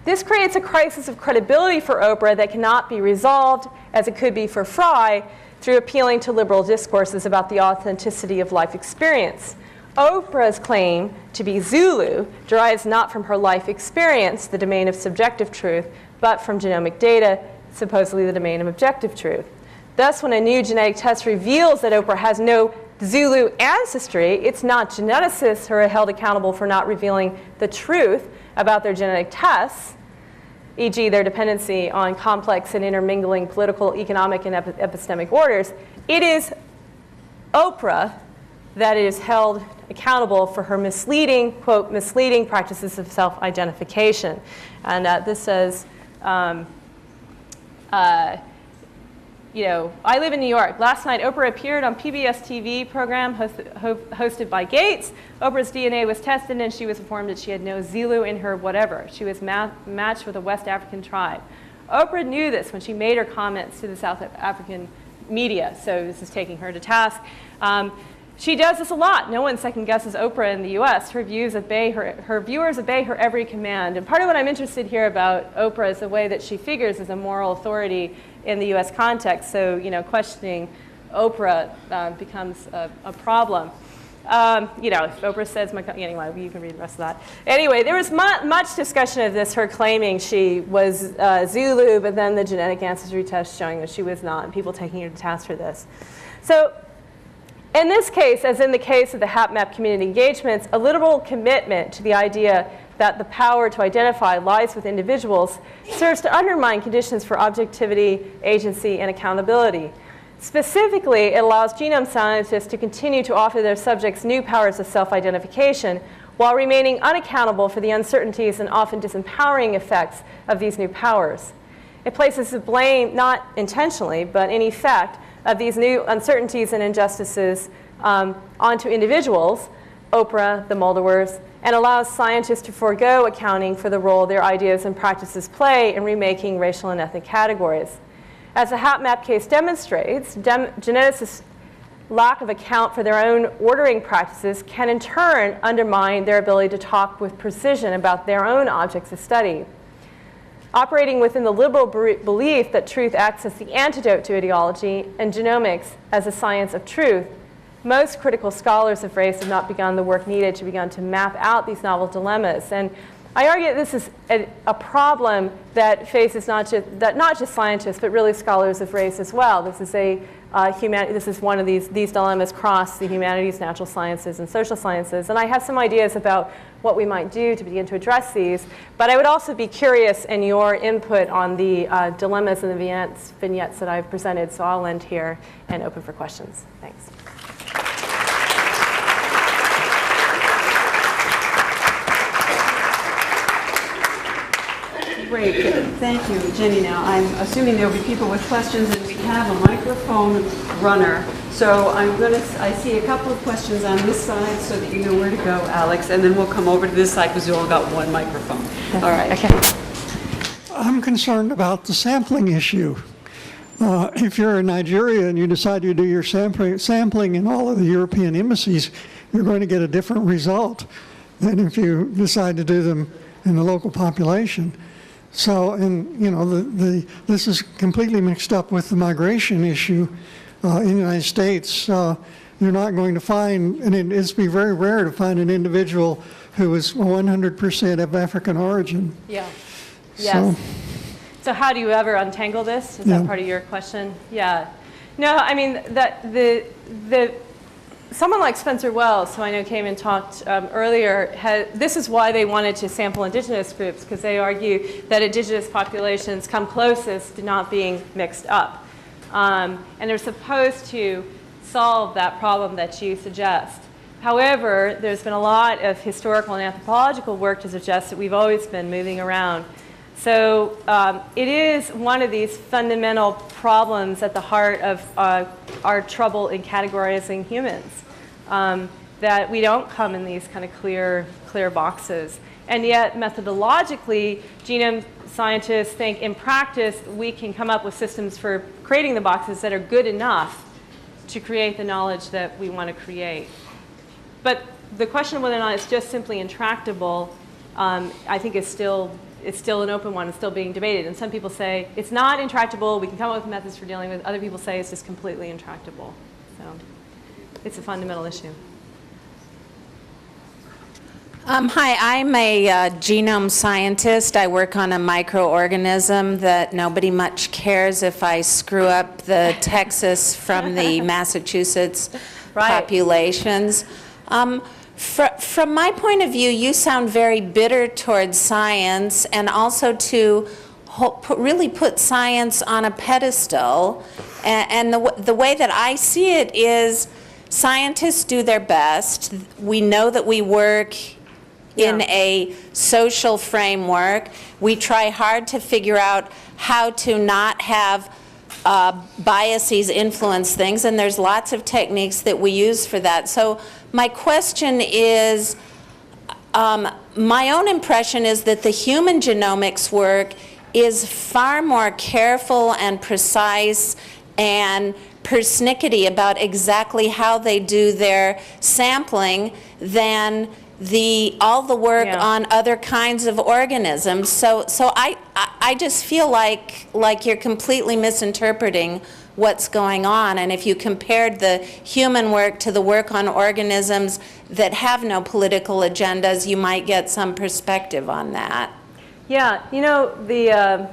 [SPEAKER 3] This creates a crisis of credibility for Oprah that cannot be resolved, as it could be for Frey, through appealing to liberal discourses about the authenticity of life experience. Oprah's claim to be Zulu derives not from her life experience, the domain of subjective truth, but from genomic data, supposedly the domain of objective truth. Thus, when a new genetic test reveals that Oprah has no Zulu ancestry, it's not geneticists who are held accountable for not revealing the truth about their genetic tests, e.g. their dependency on complex and intermingling political, economic, and epistemic orders. It is Oprah that is held accountable for her misleading, quote, misleading practices of self-identification. And this says, you know, I live in New York. Last night, Oprah appeared on PBS TV program hosted by Gates. Oprah's DNA was tested, and she was informed that she had no Zulu in her whatever. She was matched with a West African tribe. Oprah knew this when she made her comments to the South African media, so this is taking her to task. She does this a lot. No one second guesses Oprah in the US. Her viewers obey her every command. And part of what I'm interested here about Oprah is the way that she figures as a moral authority in the US context. So, you know, questioning Oprah becomes a problem. You know, if Oprah says, anyway, you can read the rest of that. Anyway, there was much discussion of this, her claiming she was Zulu, but then the genetic ancestry test showing that she was not, and people taking her to task for this. So, in this case, as in the case of the HapMap community engagements, a literal commitment to the idea that the power to identify lies with individuals serves to undermine conditions for objectivity, agency, and accountability. Specifically, it allows genome scientists to continue to offer their subjects new powers of self-identification while remaining unaccountable for the uncertainties and often disempowering effects of these new powers. It places the blame, not intentionally, but in effect, of these new uncertainties and injustices onto individuals, Oprah, the Moldawers, and allows scientists to forego accounting for the role their ideas and practices play in remaking racial and ethnic categories. As the HapMap case demonstrates, geneticists' lack of account for their own ordering practices can in turn undermine their ability to talk with precision about their own objects of study. Operating within the liberal belief that truth acts as the antidote to ideology and genomics as a science of truth, most critical scholars of race have not begun the work needed to begin to map out these novel dilemmas. And I argue that this is a problem that faces not just scientists, but really scholars of race as well. This is this is one of these dilemmas cross the humanities, natural sciences, and social sciences. And I have some ideas about what we might do to begin to address these. But I would also be curious in your input on the dilemmas and the vignettes that I've presented. So I'll end here and open for questions. Thanks.
[SPEAKER 2] Great, thank you, Jenny. Now, I'm assuming there'll be people with questions, and we have a microphone runner. So I see a couple of questions on this side so that you know where to go, Alex, and then we'll come over to this side because we all got one microphone. All right.
[SPEAKER 3] Okay.
[SPEAKER 4] I'm concerned about the sampling issue. If you're in Nigeria and you decide to do your sampling in all of the European embassies, you're going to get a different result than if you decide to do them in the local population. So, and you know, this is completely mixed up with the migration issue in the United States. You're not going to find, and it's be very rare to find an individual who is 100% of African origin.
[SPEAKER 3] Yeah. Yes. So how do you ever untangle this? Is that part of your question? Yeah. No, I mean someone like Spencer Wells, who I know came and talked earlier, this is why they wanted to sample indigenous groups, because they argue that indigenous populations come closest to not being mixed up. And they're supposed to solve that problem that you suggest. However, there's been a lot of historical and anthropological work to suggest that we've always been moving around. So it is one of these fundamental problems at the heart of our trouble in categorizing humans, that we don't come in these kind of clear boxes. And yet, methodologically, genome scientists think in practice we can come up with systems for creating the boxes that are good enough to create the knowledge that we want to create. But the question of whether or not it's just simply intractable, I think it's still an open one. It's still being debated. And some people say it's not intractable. We can come up with methods for dealing with it. Other people say it's just completely intractable. So it's a fundamental issue.
[SPEAKER 5] Hi, I'm a genome scientist. I work on a microorganism that nobody much cares if I screw up the Texas from the Massachusetts populations. From my point of view, you sound very bitter towards science, and also to really put science on a pedestal. And the way that I see it is, scientists do their best. We know that we work in a social framework. We try hard to figure out how to not have biases influence things, and there's lots of techniques that we use for that. So my question is, my own impression is that the human genomics work is far more careful and precise and persnickety about exactly how they do their sampling than all the work on other kinds of organisms. So I just feel like you're completely misinterpreting what's going on. And if you compared the human work to the work on organisms that have no political agendas, you might get some perspective on that.
[SPEAKER 3] Yeah, you know, the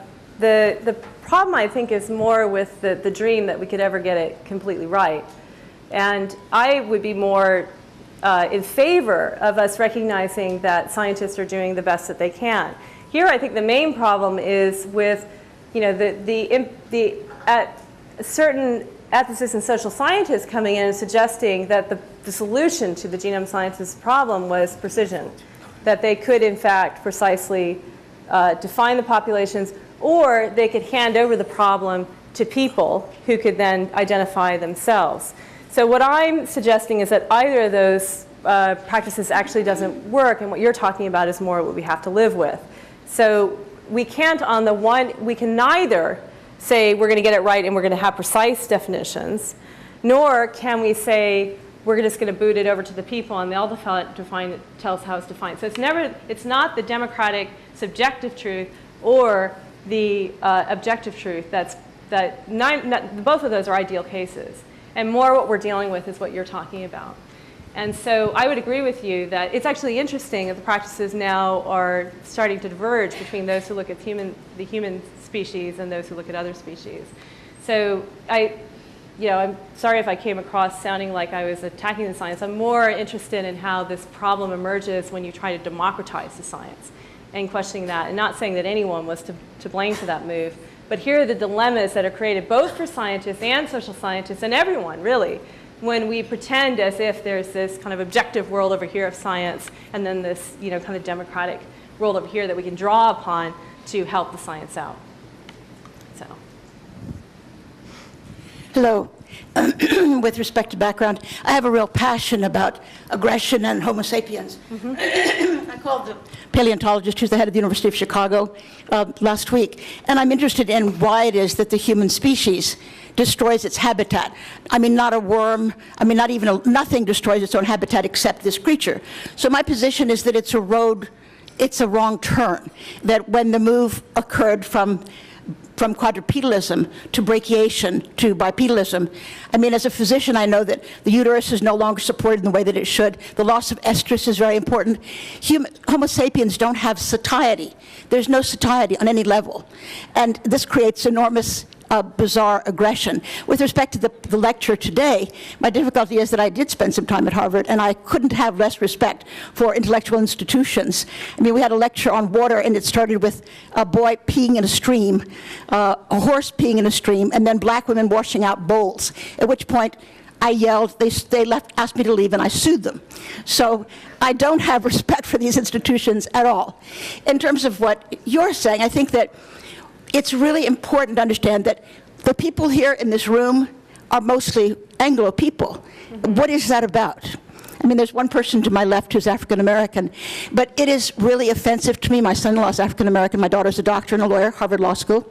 [SPEAKER 3] problem, I think, is more with the dream that we could ever get it completely right. And I would be more in favor of us recognizing that scientists are doing the best that they can. Here, I think the main problem is with, you know, certain ethicists and social scientists coming in and suggesting that the solution to the genome sciences problem was precision, that they could, in fact, precisely define the populations, or they could hand over the problem to people who could then identify themselves. So what I'm suggesting is that either of those practices actually doesn't work, and what you're talking about is more what we have to live with. So we can't, on the one, we can neither say we're going to get it right and we're going to have precise definitions, nor can we say we're just going to boot it over to the people and they'll tell us how it's defined. So it's not the democratic subjective truth or the objective truth. Both of those are ideal cases. And more what we're dealing with is what you're talking about. And so I would agree with you that it's actually interesting that the practices now are starting to diverge between those who look at the human species and those who look at other species. So I'm sorry if I came across sounding like I was attacking the science. I'm more interested in how this problem emerges when you try to democratize the science and questioning that, and not saying that anyone was to blame for that move. But here are the dilemmas that are created both for scientists and social scientists and everyone, really, when we pretend as if there's this kind of objective world over here of science and then this kind of democratic world over here that we can draw upon to help the science out. So.
[SPEAKER 6] Hello. With respect to background, I have a real passion about aggression and Homo sapiens. I called the paleontologist who's the head of the University of Chicago last week, and I'm interested in why it is that the human species destroys its habitat. I mean, not a worm, I mean, nothing destroys its own habitat except this creature. So my position is that it's a wrong turn, that when the move occurred from quadrupedalism to brachiation to bipedalism. I mean, as a physician, I know that the uterus is no longer supported in the way that it should. The loss of estrus is very important. Homo sapiens don't have satiety. There's no satiety on any level. And this creates enormous bizarre aggression. With respect to the lecture today, my difficulty is that I did spend some time at Harvard, and I couldn't have less respect for intellectual institutions. I mean, we had a lecture on water, and it started with a boy peeing in a stream, a horse peeing in a stream, and then black women washing out bowls, at which point I yelled, they asked me to leave, and I sued them. So I don't have respect for these institutions at all. In terms of what you're saying, I think that it's really important to understand that the people here in this room are mostly Anglo people. Mm-hmm. What is that about? I mean, there's one person to my left who's African American, but it is really offensive to me. My son-in-law is African American. My daughter's a doctor and a lawyer, Harvard Law School.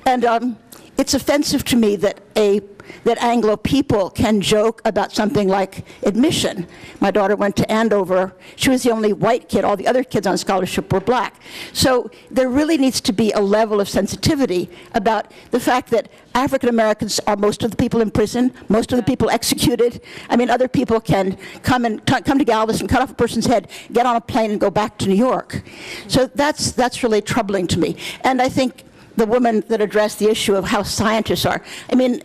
[SPEAKER 6] And it's offensive to me that Anglo people can joke about something like admission. My daughter went to Andover. She was the only white kid. All the other kids on scholarship were black. So there really needs to be a level of sensitivity about the fact that African Americans are most of the people in prison, most of the people executed. I mean, other people can come to Galveston, cut off a person's head, get on a plane and go back to New York. So that's really troubling to me. And I think the woman that addressed the issue of how scientists are, I mean,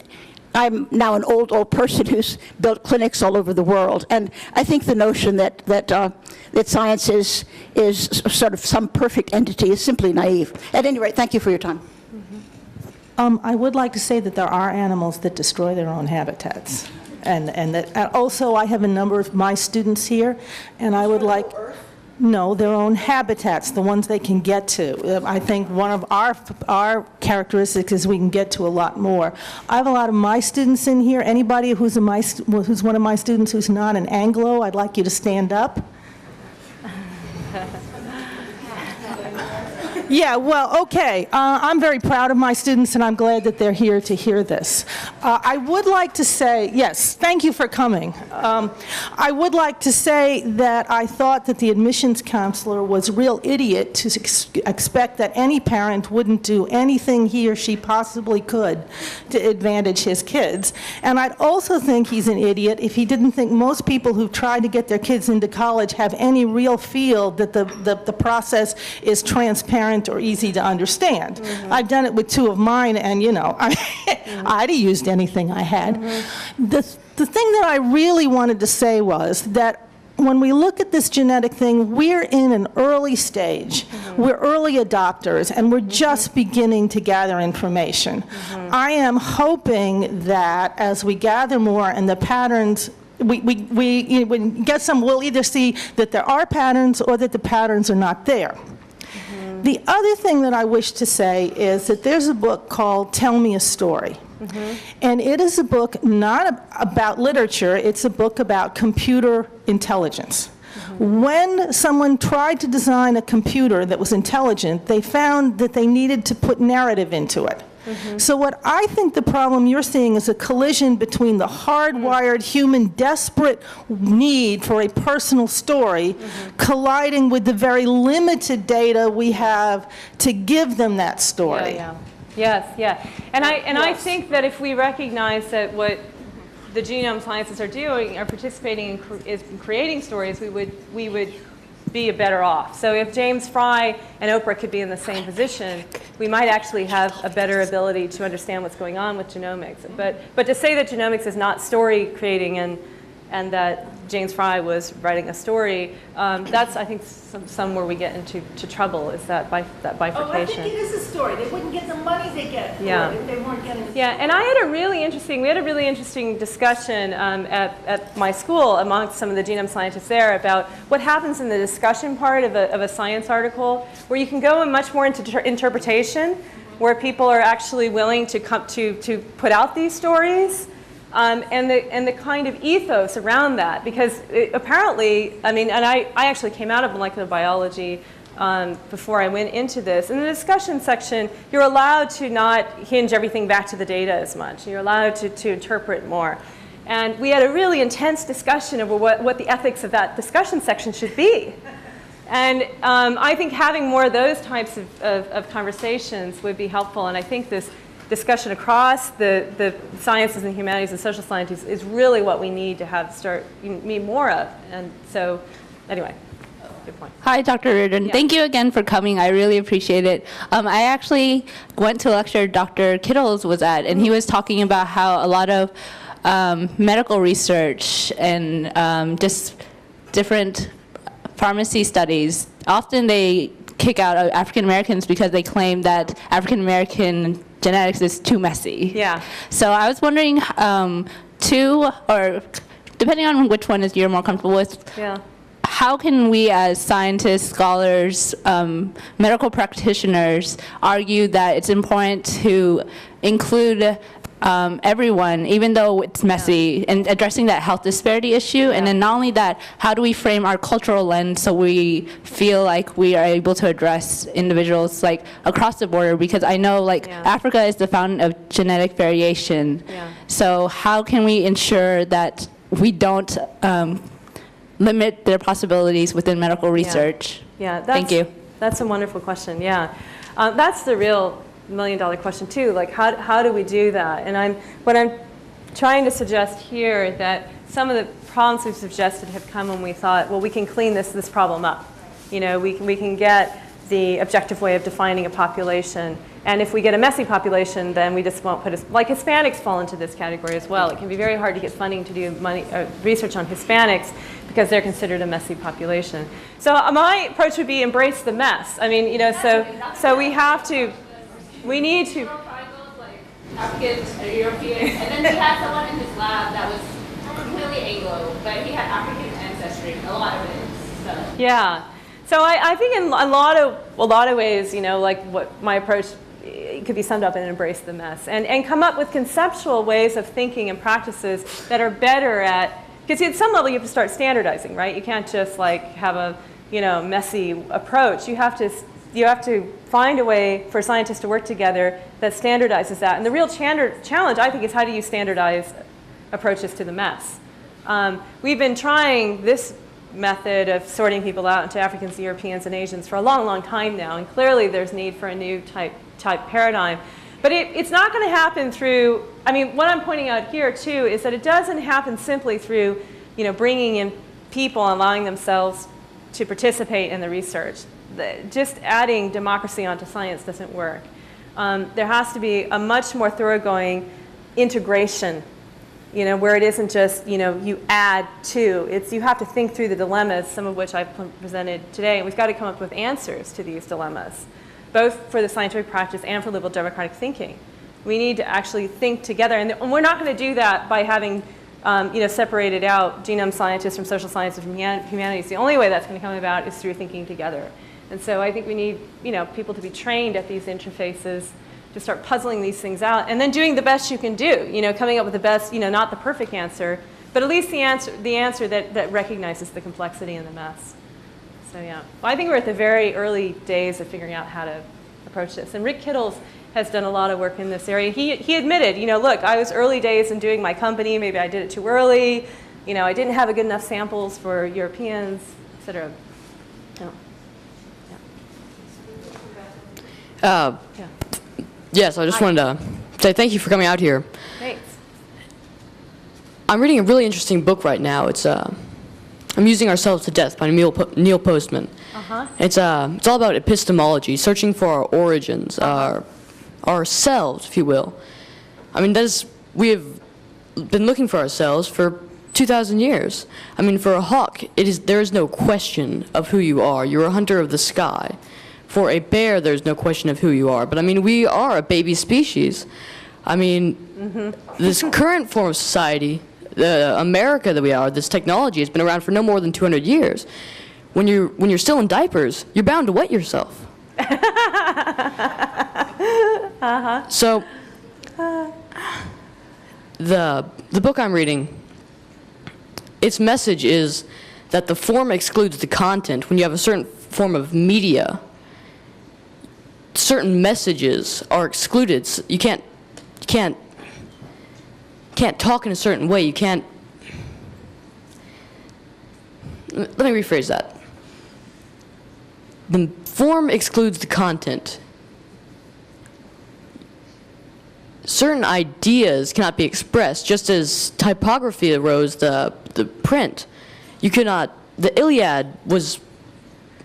[SPEAKER 6] I'm now an old person who's built clinics all over the world, and I think the notion that science is sort of some perfect entity is simply naive. At any rate, thank you for your time.
[SPEAKER 7] I would like to say that there are animals that destroy their own habitats. And also I have a number of my students here, and I would like... No, their own habitats, the ones they can get to. I think one of our characteristics is we can get to a lot more. I have a lot of my students in here. Anybody who's one of my students who's not an Anglo, I'd like you to stand up. Yeah, well, okay. I'm very proud of my students, and I'm glad that they're here to hear this. I would like to say, yes, thank you for coming. I would like to say that I thought that the admissions counselor was a real idiot to expect that any parent wouldn't do anything he or she possibly could to advantage his kids. And I'd also think he's an idiot if he didn't think most people who've tried to get their kids into college have any real feel that the process is transparent or easy to understand. I've done it with two of mine, and I'd have used anything I had. The thing that I really wanted to say was that when we look at this genetic thing, we're in an early stage. We're early adopters, and we're just beginning to gather information. I am hoping that as we gather more and the patterns we get some, we'll either see that there are patterns or that the patterns are not there. The other thing that I wish to say is that there's a book called Tell Me a Story. And it is a book not about literature, it's a book about computer intelligence. When someone tried to design a computer that was intelligent, they found that they needed to put narrative into it. So what I think the problem you're seeing is a collision between the hardwired human desperate need for a personal story colliding with the very limited data we have to give them that story.
[SPEAKER 3] Yes. And I think that if we recognize that what the genome scientists are doing, are participating in creating stories, we would be better off. So if James Fry and Oprah could be in the same position, we might actually have a better ability to understand what's going on with genomics. But to say that genomics is not story creating and that James Fry was writing a story, that's, I think, somewhere we get into trouble, is that bifurcation.
[SPEAKER 7] Oh, I think it is a story. They wouldn't get the money they get for it if they weren't getting it.
[SPEAKER 3] Yeah, and we had a really interesting discussion at my school amongst some of the genome scientists there about what happens in the discussion part of a science article, where you can go much more into interpretation, where people are actually willing to come to put out these stories. And the kind of ethos around that, because apparently, and I actually came out of molecular biology before I went into this. In the discussion section, you're allowed to not hinge everything back to the data as much. You're allowed to interpret more. And we had a really intense discussion over what the ethics of that discussion section should be. And I think having more of those types of conversations would be helpful. And I think this discussion across the sciences and humanities and social sciences is really what we need to need more of. And so, anyway, good point.
[SPEAKER 8] Hi, Dr. Reardon. Thank you again for coming. I really appreciate it. I actually went to a lecture Dr. Kittles was at, and he was talking about how a lot of medical research and just different pharmacy studies, often they kick out African Americans because they claim that African American genetics is too messy.
[SPEAKER 3] Yeah.
[SPEAKER 8] So I was wondering, or depending on which one you're more comfortable with, how can we as scientists, scholars, medical practitioners argue that it's important to include everyone, even though it's messy, and addressing that health disparity issue? And then not only that, how do we frame our cultural lens so we feel like we are able to address individuals like across the border? Because I know Africa is the fountain of genetic variation. So how can we ensure that we don't limit their possibilities within medical research?
[SPEAKER 3] Thank you. That's a wonderful question. That's the real million-dollar question too. Like, how do we do that? And what I'm trying to suggest here, that some of the problems we've suggested have come when we thought, well, we can clean this problem up. We can get the objective way of defining a population. And if we get a messy population, then we just won't put like Hispanics fall into this category as well. It can be very hard to get funding to do research on Hispanics because they're considered a messy population. So my approach would be embrace the mess. So we need to.
[SPEAKER 9] Africans or Europeans, and then we had someone in his lab that was
[SPEAKER 8] fully Anglo, but he had African ancestry. A lot of it. So.
[SPEAKER 3] Yeah. So I think in a lot of ways, you know, like what my approach could be summed up in embrace the mess and come up with conceptual ways of thinking and practices that are better at, because at some level you have to start standardizing, right? You can't just like have a, you know, messy approach. You have to find a way for scientists to work together that standardizes that. And the real challenge, I think, is how do you standardize approaches to the mess? We've been trying this method of sorting people out into Africans, Europeans, and Asians for a long, long time now, and clearly there's need for a new type paradigm. But it's not going to happen through, I mean, what I'm pointing out here too is that it doesn't happen simply through, you know, bringing in people and allowing themselves to participate in the research. Just adding democracy onto science doesn't work. There has to be a much more thoroughgoing integration, you know, where it isn't just, you know, you add to. It's you have to think through the dilemmas, some of which I've presented today, and we've got to come up with answers to these dilemmas, both for the scientific practice and for liberal democratic thinking. We need to actually think together, and we're not going to do that by having, you know, separated out genome scientists from social sciences from humanities. The only way that's going to come about is through thinking together. And so I think we need, you know, people to be trained at these interfaces, to start puzzling these things out, and then doing the best you can do, you know, coming up with the best, you know, not the perfect answer, but at least the answer that recognizes the complexity and the mess. So yeah, well, I think we're at the very early days of figuring out how to approach this. And Rick Kittles has done a lot of work in this area. He admitted, you know, look, I was early days in doing my company, maybe I did it too early, you know, I didn't have a good enough samples for Europeans, et cetera. Yeah.
[SPEAKER 9] Yes, I just wanted to say thank you for coming out here.
[SPEAKER 3] Thanks.
[SPEAKER 9] I'm reading a really interesting book right now. It's Amusing Ourselves to Death by Neil Postman. It's all about epistemology, searching for our origins, ourselves, if you will. I mean, we have been looking for ourselves for 2,000 years. I mean, for a hawk, there is no question of who you are. You're a hunter of the sky. For a bear, there's no question of who you are. But I mean, we are a baby species. I mean, this current form of society, the America that we are, this technology has been around for no more than 200 years. When you're still in diapers, you're bound to wet yourself. So, the book I'm reading, its message is that the form excludes the content. When you have a certain form of media, certain messages are excluded. You can't talk in a certain way. You can't. Let me rephrase that. The form excludes the content. Certain ideas cannot be expressed, just as typography arose the print. You could not. The Iliad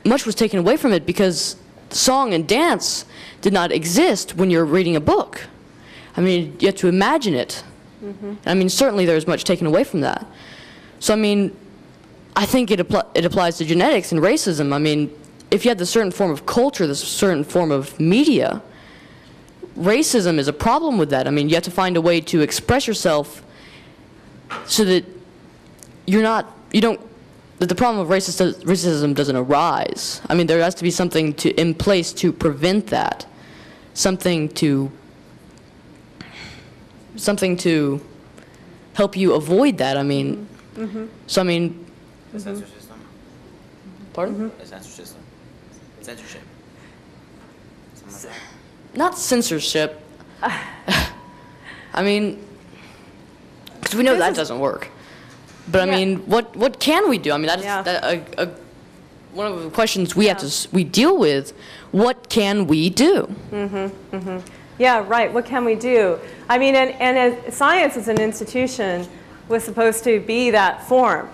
[SPEAKER 9] much was taken away from it because song and dance did not exist when you're reading a book. I mean, you have to imagine it. I mean, certainly there's much taken away from that. So, I mean, I think it applies to genetics and racism. I mean, if you had this certain form of culture, this certain form of media, racism is a problem with that. I mean, you have to find a way to express yourself so that that the problem of racism doesn't arise. I mean, there has to be something in place to prevent that, something to help you avoid that. I mean, so I mean.
[SPEAKER 10] The censor system.
[SPEAKER 9] Pardon?
[SPEAKER 10] The censor system. Censorship. Something like that.
[SPEAKER 9] Not censorship. I mean, because we know that doesn't work. But I mean, what can we do? I mean, that's one of the questions we have to we deal with. What can we do?
[SPEAKER 3] Yeah, right. What can we do? I mean, and as science as an institution was supposed to be that form.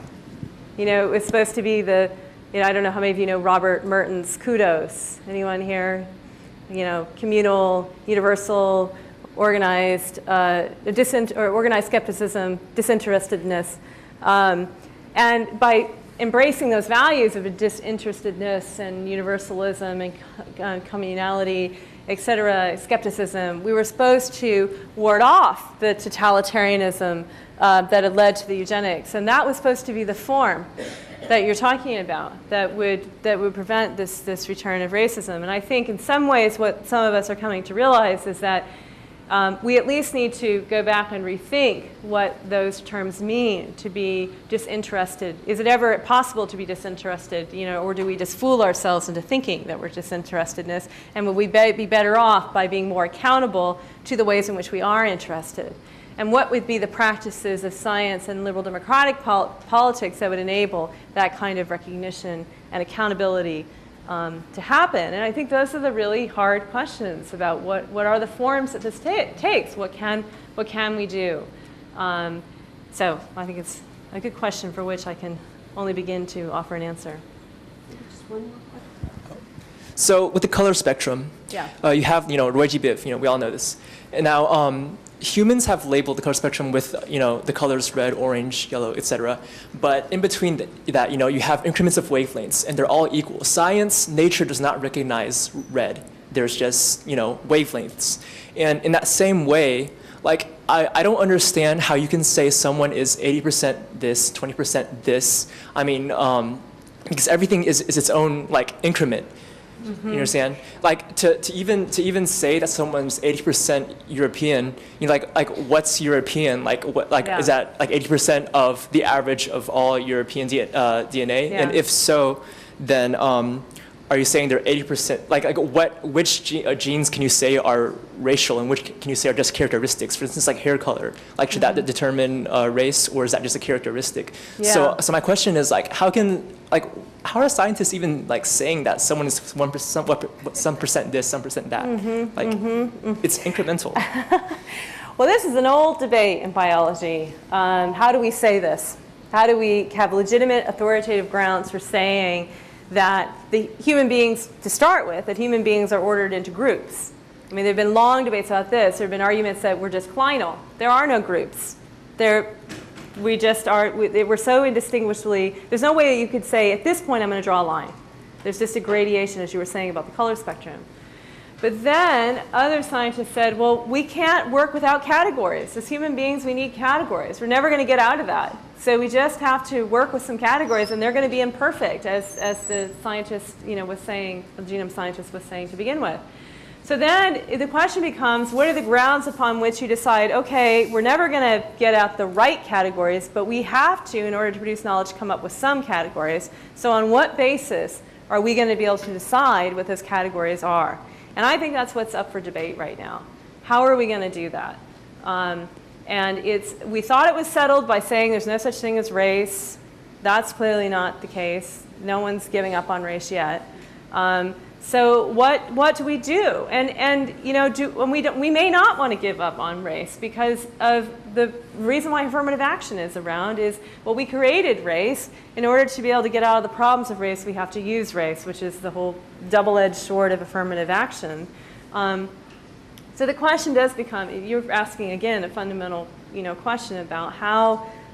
[SPEAKER 3] You know, it was supposed to be the, you know, I don't know how many of you know Robert Merton's kudos. Anyone here? You know, communal, universal, organized, organized skepticism, disinterestedness. And by embracing those values of disinterestedness and universalism and communality, et cetera, skepticism, we were supposed to ward off the totalitarianism that had led to the eugenics. And that was supposed to be the form that you're talking about that would prevent this return of racism. And I think in some ways what some of us are coming to realize is that we at least need to go back and rethink what those terms mean, to be disinterested. Is it ever possible to be disinterested, or do we just fool ourselves into thinking that we're disinterestedness? And would we be better off by being more accountable to the ways in which we are interested? And what would be the practices of science and liberal democratic politics that would enable that kind of recognition and accountability to happen? And I think those are the really hard questions about what are the forms that this takes? What can we do? So I think it's a good question for which I can only begin to offer an answer. Just one more question.
[SPEAKER 11] So with the color spectrum, you have Roy G. Biv. We all know this. And now humans have labeled the color spectrum with the colors red, orange, yellow, etc. But in between that, you have increments of wavelengths, and they're all equal. Science, nature does not recognize red. There's just wavelengths. And in that same way, like I don't understand how you can say someone is 80% this, 20% this. I mean, because everything is its own increment. Mm-hmm. You understand? Like to even say that someone's 80% European, what's European? Is that 80% of the average of all European DNA?
[SPEAKER 3] Yeah.
[SPEAKER 11] And if so, then are you saying they're 80%? Which genes can you say are racial and which can you say are just characteristics? For instance, hair color. Should that determine race, or is that just a characteristic?
[SPEAKER 3] Yeah.
[SPEAKER 11] So my question is how are scientists even saying that someone is 1%, some percent this, some percent that? It's incremental.
[SPEAKER 3] Well, this is an old debate in biology. How do we say this? How do we have legitimate authoritative grounds for saying that the human beings, to start with, that human beings are ordered into groups? I mean, there have been long debates about this. There have been arguments that we're just clinal. There are no groups. We just are, we're so indistinguishably, there's no way that you could say, at this point, I'm going to draw a line. There's just a gradation, as you were saying, about the color spectrum. But then other scientists said, well, we can't work without categories. As human beings, we need categories. We're never going to get out of that. So we just have to work with some categories, and they're going to be imperfect, as the scientist was saying, the genome scientist was saying to begin with. So then the question becomes, what are the grounds upon which you decide, okay, we're never going to get at the right categories, but we have to, in order to produce knowledge, come up with some categories. So on what basis are we going to be able to decide what those categories are? And I think that's what's up for debate right now. How are we going to do that? And we thought it was settled by saying there's no such thing as race. That's clearly not the case. No one's giving up on race yet. So what do we do? And we may not want to give up on race, because of the reason why affirmative action is around is, well, we created race. In order to be able to get out of the problems of race, we have to use race, which is the whole double-edged sword of affirmative action. So the question does become, you're asking again a fundamental question about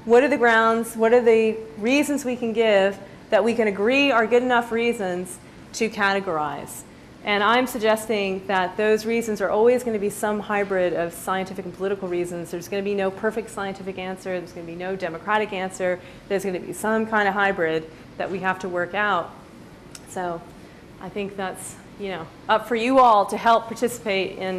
[SPEAKER 3] what are the grounds, what are the reasons we can give that we can agree are good enough reasons to categorize. And I'm suggesting that those reasons are always going to be some hybrid of scientific and political reasons. There's going to be no perfect scientific answer. There's going to be no democratic answer. There's going to be some kind of hybrid that we have to work out. So I think that's up for you all to help participate in